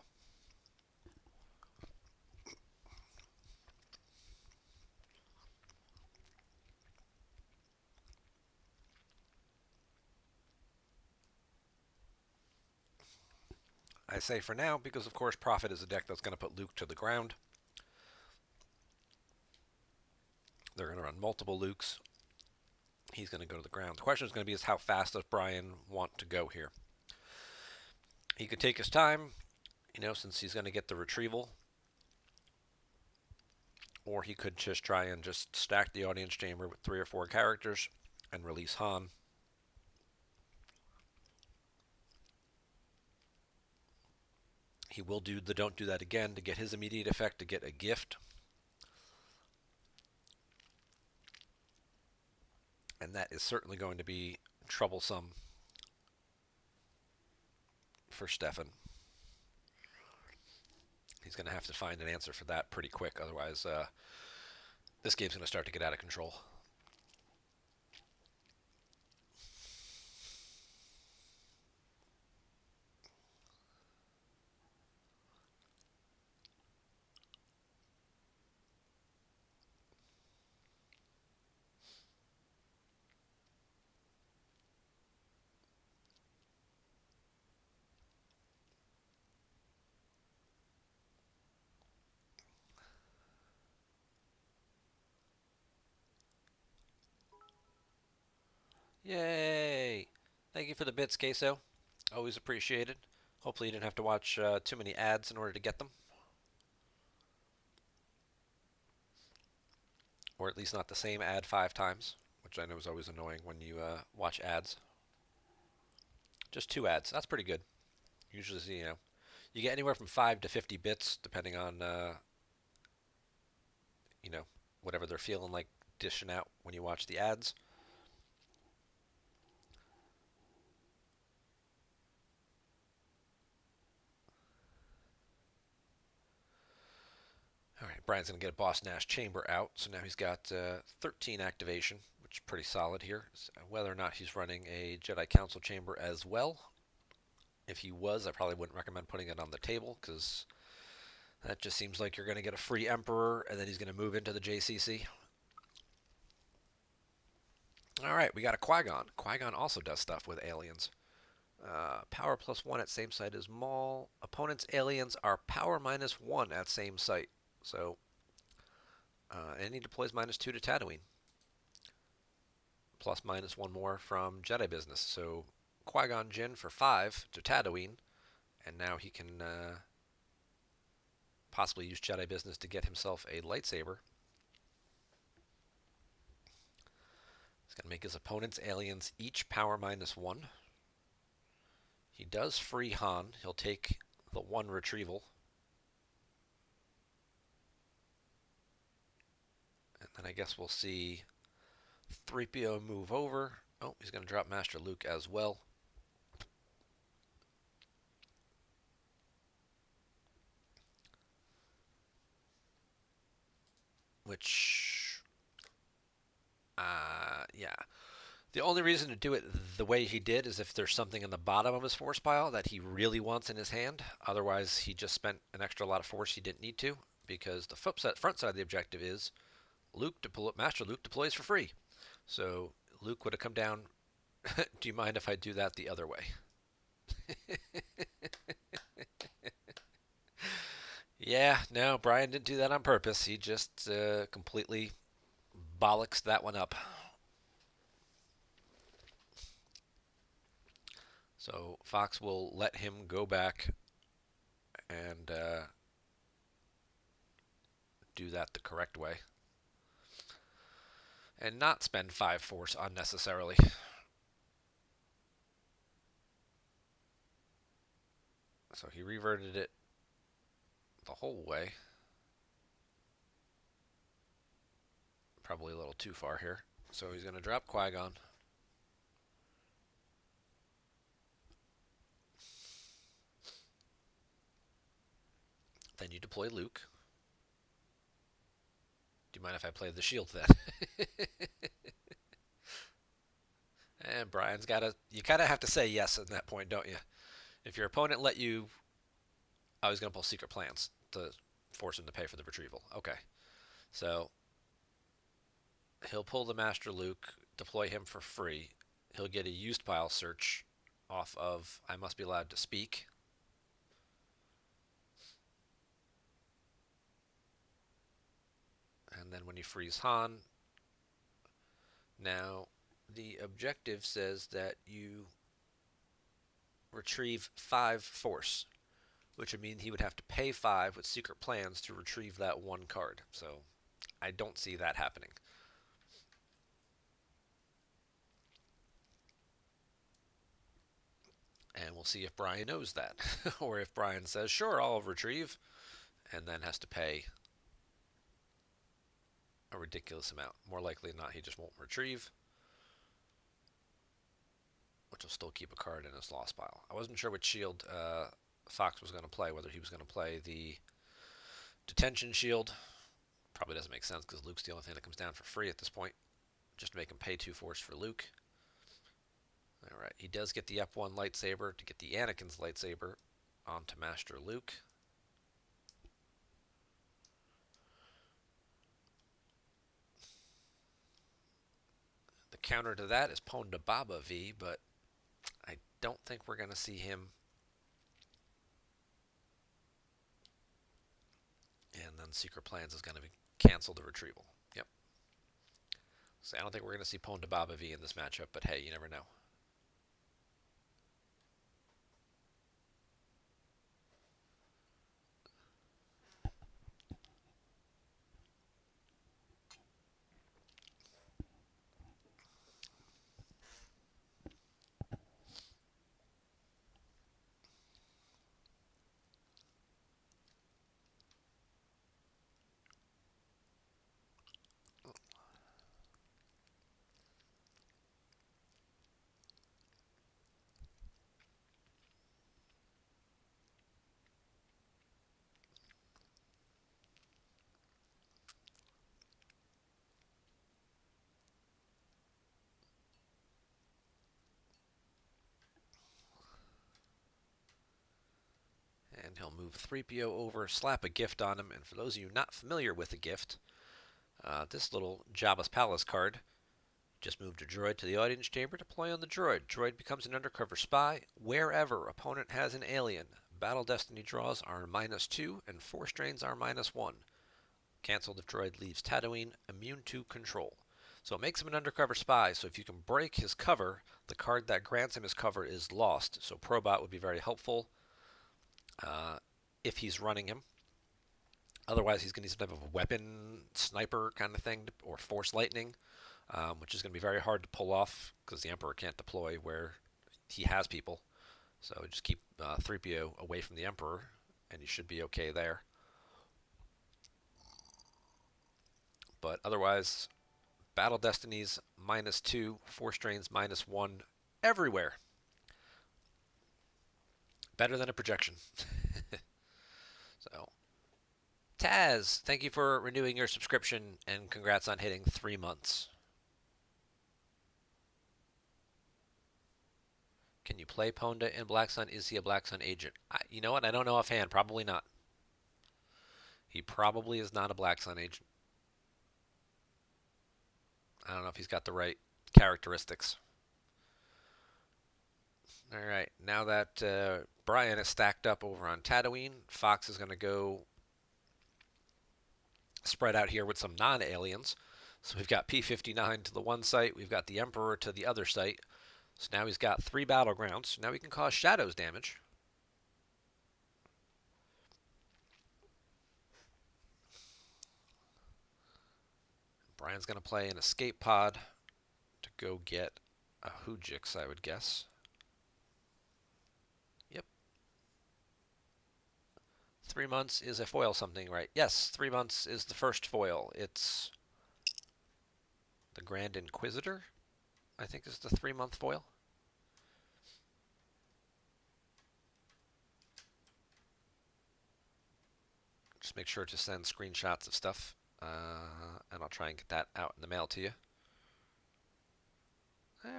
I say for now because, of course, Prophet is a deck that's going to put Luke to the ground. They're going to run multiple Lukes. He's going to go to the ground. The question is going to be is how fast does Bryan want to go here? He could take his time, since he's going to get the retrieval. Or he could just try and just stack the audience chamber with 3 or 4 characters and release Han. He will do the don't do that again to get his immediate effect, to get a gift. And that is certainly going to be troublesome for Stefan. He's going to have to find an answer for that pretty quick. Otherwise, this game's going to start to get out of control. Yay! Thank you for the bits, Queso. Always appreciated. Hopefully you didn't have to watch too many ads in order to get them. Or at least not the same ad 5 times, which I know is always annoying when you watch ads. Just 2 ads. That's pretty good. Usually, you get anywhere from 5 to 50 bits, depending on, whatever they're feeling like dishing out when you watch the ads. All right, Bryan's going to get a Boss Nash Chamber out, so now he's got 13 activation, which is pretty solid here. Whether or not he's running a Jedi Council Chamber as well. If he was, I probably wouldn't recommend putting it on the table, because that just seems like you're going to get a free Emperor, and then he's going to move into the JCC. All right, we got a Qui-Gon. Qui-Gon also does stuff with aliens. Power +1 at same site as Maul. Opponent's aliens are power -1 at same site. So, and he deploys -2 to Tatooine. Plus -1 more from Jedi Business. So, Qui-Gon Jinn for 5 to Tatooine. And now he can possibly use Jedi Business to get himself a lightsaber. He's going to make his opponent's aliens each power -1. He does free Han. He'll take the 1 retrieval. And then I guess we'll see 3PO move over. Oh, he's going to drop Master Luke as well. Which, yeah. The only reason to do it the way he did is if there's something in the bottom of his force pile that he really wants in his hand. Otherwise, he just spent an extra lot of force he didn't need to, because the front side of the objective is Master Luke deploys for free. So Luke would have come down Do you mind if I do that the other way? Yeah, no, Bryan didn't do that on purpose. He just completely bollocks that one up. So Fox will let him go back and do that the correct way and not spend 5 force unnecessarily. So he reverted it the whole way. Probably a little too far here. So he's going to drop Qui-Gon. Then you deploy Luke. Do you mind if I play the shield then? And Bryan's got to. You kind of have to say yes at that point, don't you? If your opponent let you. I was going to pull secret plans to force him to pay for the retrieval. Okay. So he'll pull the Master Luke, deploy him for free. He'll get a used pile search off of I must be allowed to speak. And then when you freeze Han, now the objective says that you retrieve 5 force, which would mean he would have to pay 5 with secret plans to retrieve that one card. So I don't see that happening. And we'll see if Bryan knows that. Or if Bryan says, sure, I'll retrieve, and then has to pay a ridiculous amount. More likely than not, he just won't retrieve, which will still keep a card in his lost pile. I wasn't sure which shield Fox was going to play, whether he was going to play the detention shield. Probably doesn't make sense because Luke's the only thing that comes down for free at this point, just to make him pay 2 force for Luke. Alright, he does get the F1 lightsaber to get the Anakin's lightsaber onto Master Luke. The counter to that is Ponda Baba V, but I don't think we're going to see him. And then Secret Plans is going to cancel the retrieval. Yep. So I don't think we're going to see Ponda Baba V in this matchup, but hey, you never know. And he'll move 3PO over, slap a gift on him. And for those of you not familiar with the gift, this little Jabba's Palace card just moved a droid to the audience chamber to play on the droid. Droid becomes an undercover spy wherever opponent has an alien. Battle Destiny draws are -2 and Force drains are -1. Cancelled if droid leaves Tatooine, immune to control. So it makes him an undercover spy, so if you can break his cover, the card that grants him his cover is lost. So Probot would be very helpful if he's running him. Otherwise, he's going to need some type of a weapon, sniper kind of thing, or Force Lightning, which is going to be very hard to pull off because the Emperor can't deploy where he has people. So just keep 3PO away from the Emperor, and you should be okay there. But otherwise, Battle Destinies -2, Force Drains -1, everywhere. Better than a projection. So, Taz, thank you for renewing your subscription, and congrats on hitting 3 months. Can you play Ponda in Black Sun? Is he a Black Sun agent? You know what? I don't know offhand. Probably not. He probably is not a Black Sun agent. I don't know if he's got the right characteristics. All right, now that Bryan is stacked up over on Tatooine, Fox is going to go spread out here with some non-aliens. So we've got P-59 to the one site, we've got the Emperor to the other site. So now he's got 3 battlegrounds. Now he can cause shadows damage. Bryan's going to play an escape pod to go get a Hoojix, I would guess. Yep. 3 months is a foil something, right? Yes, 3 months is the first foil. It's the Grand Inquisitor, I think is the 3 month foil. Just make sure to send screenshots of stuff, and I'll try and get that out in the mail to you.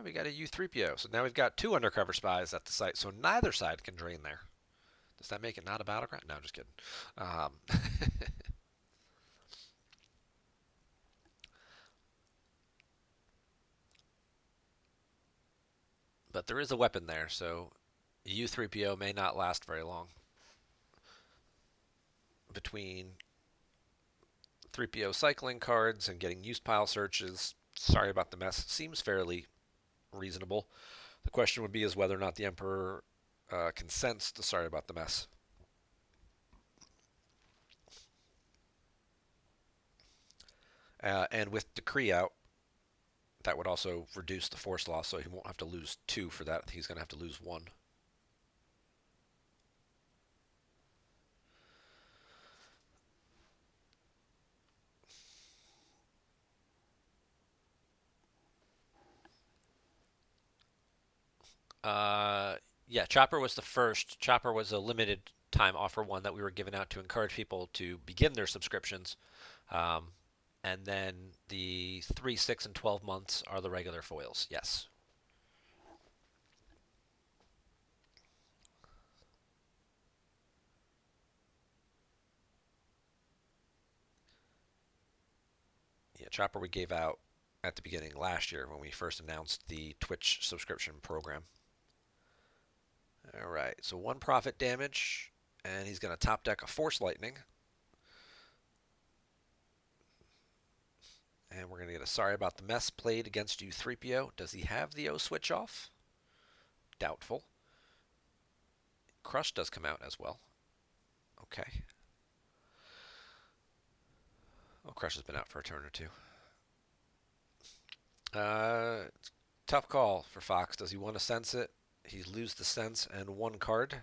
We got a U3PO, so now we've got 2 undercover spies at the site, so neither side can drain there. Does that make it not a battleground? No, just kidding. Um, but there is a weapon there, so U3PO may not last very long. Between 3PO cycling cards and getting use pile searches, sorry about the mess, seems fairly reasonable. The question would be is whether or not the Emperor consents to sorry about the mess. And with Decree out, that would also reduce the force loss, so he won't have to lose 2 for that. He's going to have to lose 1. Yeah, Chopper was the first. Chopper was a limited time offer one that we were giving out to encourage people to begin their subscriptions. Um, and then the 3, 6, and 12 months are the regular foils. Yes. Yeah, Chopper we gave out at the beginning last year when we first announced the Twitch subscription program. All right, so 1 profit damage, and he's going to top deck a Force Lightning. And we're going to get a sorry about the mess played against you, 3PO. Does he have the O switch off? Doubtful. Crush does come out as well. Okay. Oh, Crush has been out for a turn or 2. Tough call for Fox. Does he want to sense it? He'd lose the sense and 1 card,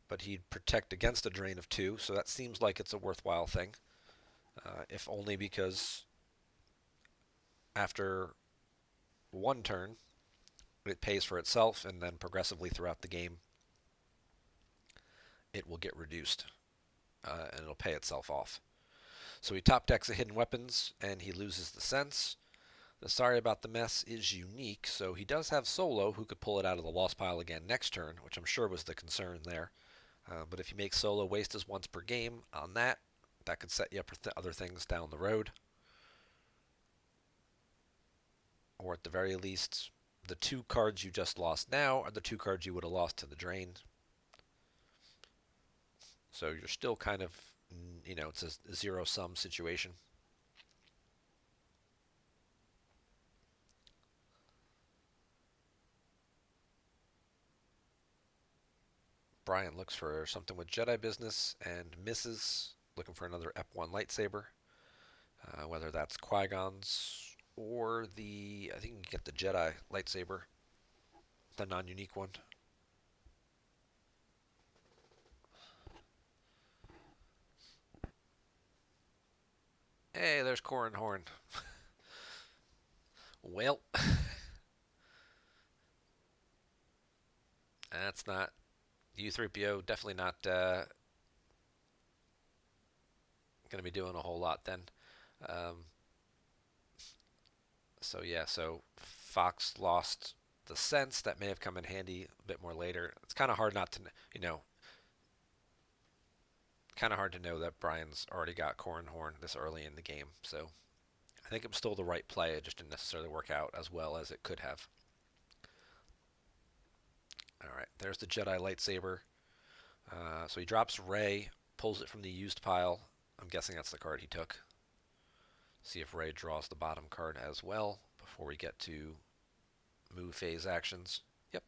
but he'd protect against a drain of 2, so that seems like it's a worthwhile thing. If only because after 1 turn, it pays for itself, and then progressively throughout the game, it will get reduced, and it'll pay itself off. So he top decks a hidden weapons, and he loses the sense. The sorry about the mess is unique, so he does have Solo, who could pull it out of the lost pile again next turn, which I'm sure was the concern there. But if you make Solo waste his once per game on that, that could set you up for other things down the road. Or at the very least, the 2 cards you just lost now are the 2 cards you would have lost to the drain. So you're still kind of, it's a zero-sum situation. Bryan looks for something with Jedi business and misses, looking for another Ep1 lightsaber. Whether that's Qui-Gon's or I think you can get the Jedi lightsaber, the non-unique one. Hey, there's Corran Horn. Well, that's not U3PO. Definitely not going to be doing a whole lot then. Um, so yeah, so Fox lost the sense that may have come in handy a bit more later. It's kind of hard not to, kind of hard to know that Bryan's already got Corran Horn this early in the game. So I think it was still the right play. It just didn't necessarily work out as well as it could have. All right, there's the Jedi lightsaber. So he drops Rey, pulls it from the used pile. I'm guessing that's the card he took. See if Rey draws the bottom card as well before we get to move phase actions. Yep.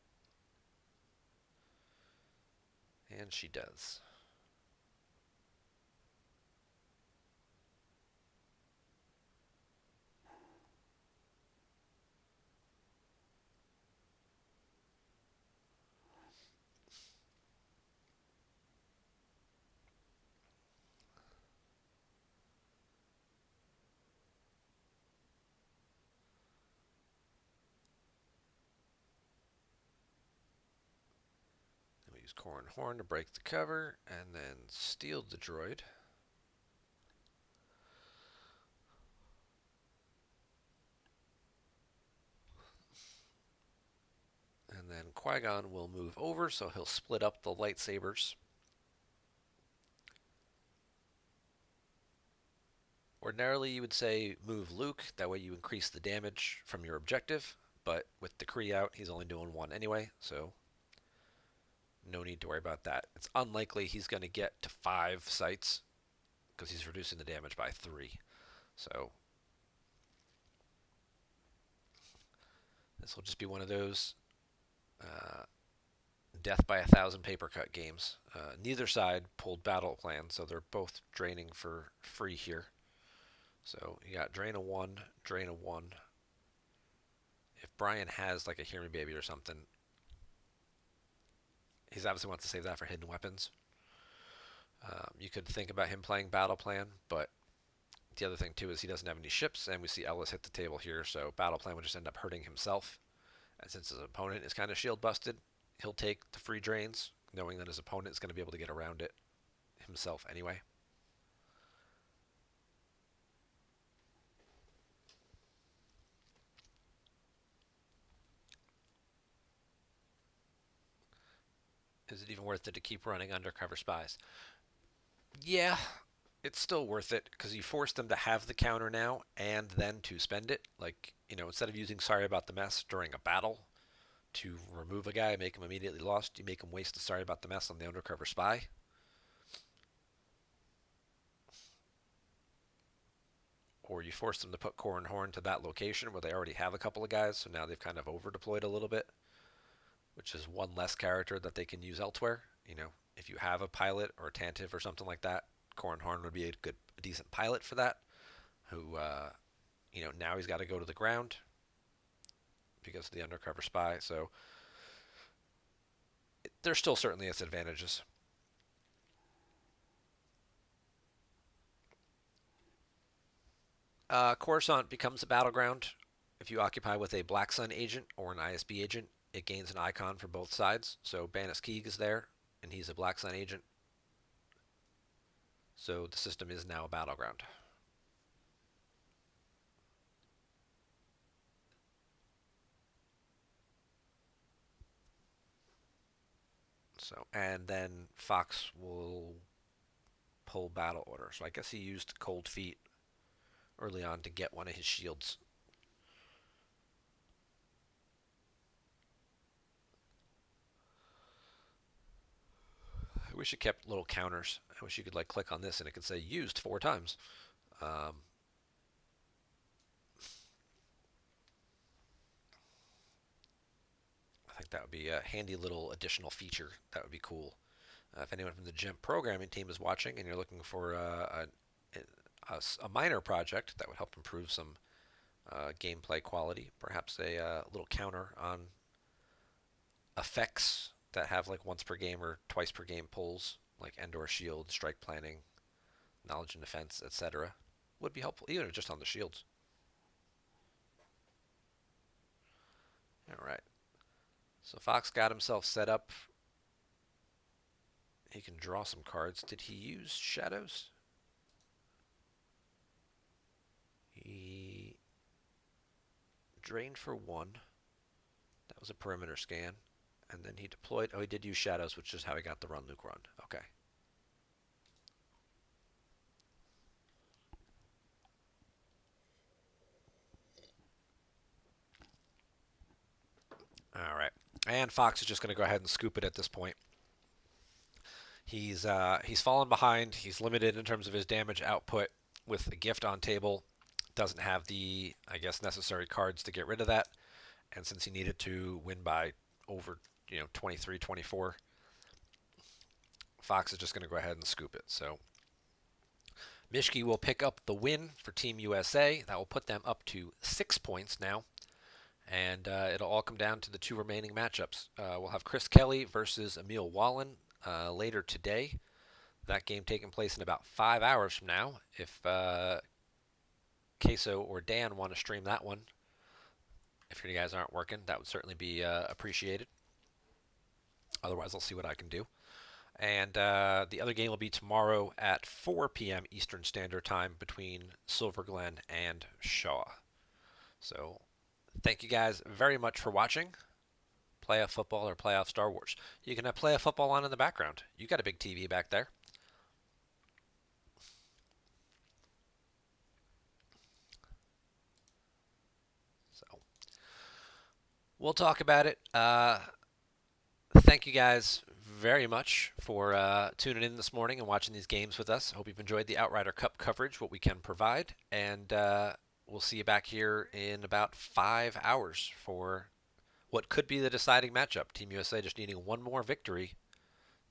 And she does. Then we use Corn Horn to break the cover and then steal the droid. And then Qui-Gon will move over, so he'll split up the lightsabers. Ordinarily, you would say move Luke, that way you increase the damage from your objective, but with the Kree out, he's only doing one anyway, so no need to worry about that. It's unlikely he's going to get to 5 sites, because he's reducing the damage by 3. So this will just be one of those death by 1,000 paper cut games. Neither side pulled battle plan, so they're both draining for free here. So you got drain a 1, drain a 1. If Bryan has like a Hear Me Baby or something, he's obviously wants to save that for hidden weapons. You could think about him playing battle plan, but the other thing too is he doesn't have any ships, and we see Ellis hit the table here, so battle plan would just end up hurting himself. And since his opponent is kind of shield busted, he'll take the free drains, knowing that his opponent is going to be able to get around it himself anyway. Is it even worth it to keep running Undercover Spies? Yeah, it's still worth it because you force them to have the counter now and then to spend it. Like, instead of using Sorry About the Mess during a battle to remove a guy and make him immediately lost, you make him waste the Sorry About the Mess on the Undercover Spy. Or you force them to put Core and Horn to that location where they already have a couple of guys, so now they've kind of over deployed a little bit, which is one less character that they can use elsewhere. If you have a pilot or a Tantive or something like that, Core and Horn would be a decent pilot for that. Who, now he's got to go to the ground because of the Undercover Spy. So there's still certainly its advantages. Coruscant becomes a battleground if you occupy with a Black Sun agent or an ISB agent. It gains an icon for both sides. So Banis Keeg is there, and he's a Black Sun agent. So the system is now a battleground. So, and then Fox will pull battle order. So I guess he used Cold Feet early on to get one of his shields. I wish it kept little counters. I wish you could click on this and it could say used 4 times. I think that would be a handy little additional feature. That would be cool. If anyone from the GEMP programming team is watching and you're looking for a minor project that would help improve some gameplay quality, perhaps a little counter on effects that have once per game or twice per game pulls, like Endor Shield, Strike Planning, Knowledge and Defense, etc., would be helpful, even if just on the shields. All right. So Fox got himself set up. He can draw some cards. Did he use shadows? He drained for 1. That was a perimeter scan. And then he deployed. Oh, he did use shadows, which is how he got the run Luke run. Okay. All right. And Fox is just going to go ahead and scoop it at this point. He's fallen behind. He's limited in terms of his damage output with a gift on table. Doesn't have the, I guess, necessary cards to get rid of that. And since he needed to win by over 23, 24, Fox is just going to go ahead and scoop it. So Mishki will pick up the win for Team USA. That will put them up to 6 points now. And it'll all come down to the two remaining matchups. We'll have Chris Kelly versus Emil Wallen later today. That game taking place in about 5 hours from now. If Queso or Dan want to stream that one, if you guys aren't working, that would certainly be appreciated. Otherwise, I'll see what I can do. And the other game will be tomorrow at 4 p.m. Eastern Standard Time between Silver Glen and Shaw. So thank you guys very much for watching Playoff Football or Playoff Star Wars. You can have Playoff Football on in the background. You got a big TV back there. So we'll talk about it. Thank you guys very much for tuning in this morning and watching these games with us. Hope you've enjoyed the Outrider Cup coverage, what we can provide. And we'll see you back here in about 5 hours for what could be the deciding matchup. Team USA just needing one more victory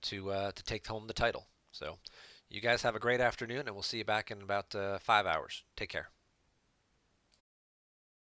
to take home the title. So you guys have a great afternoon, and we'll see you back in about 5 hours. Take care.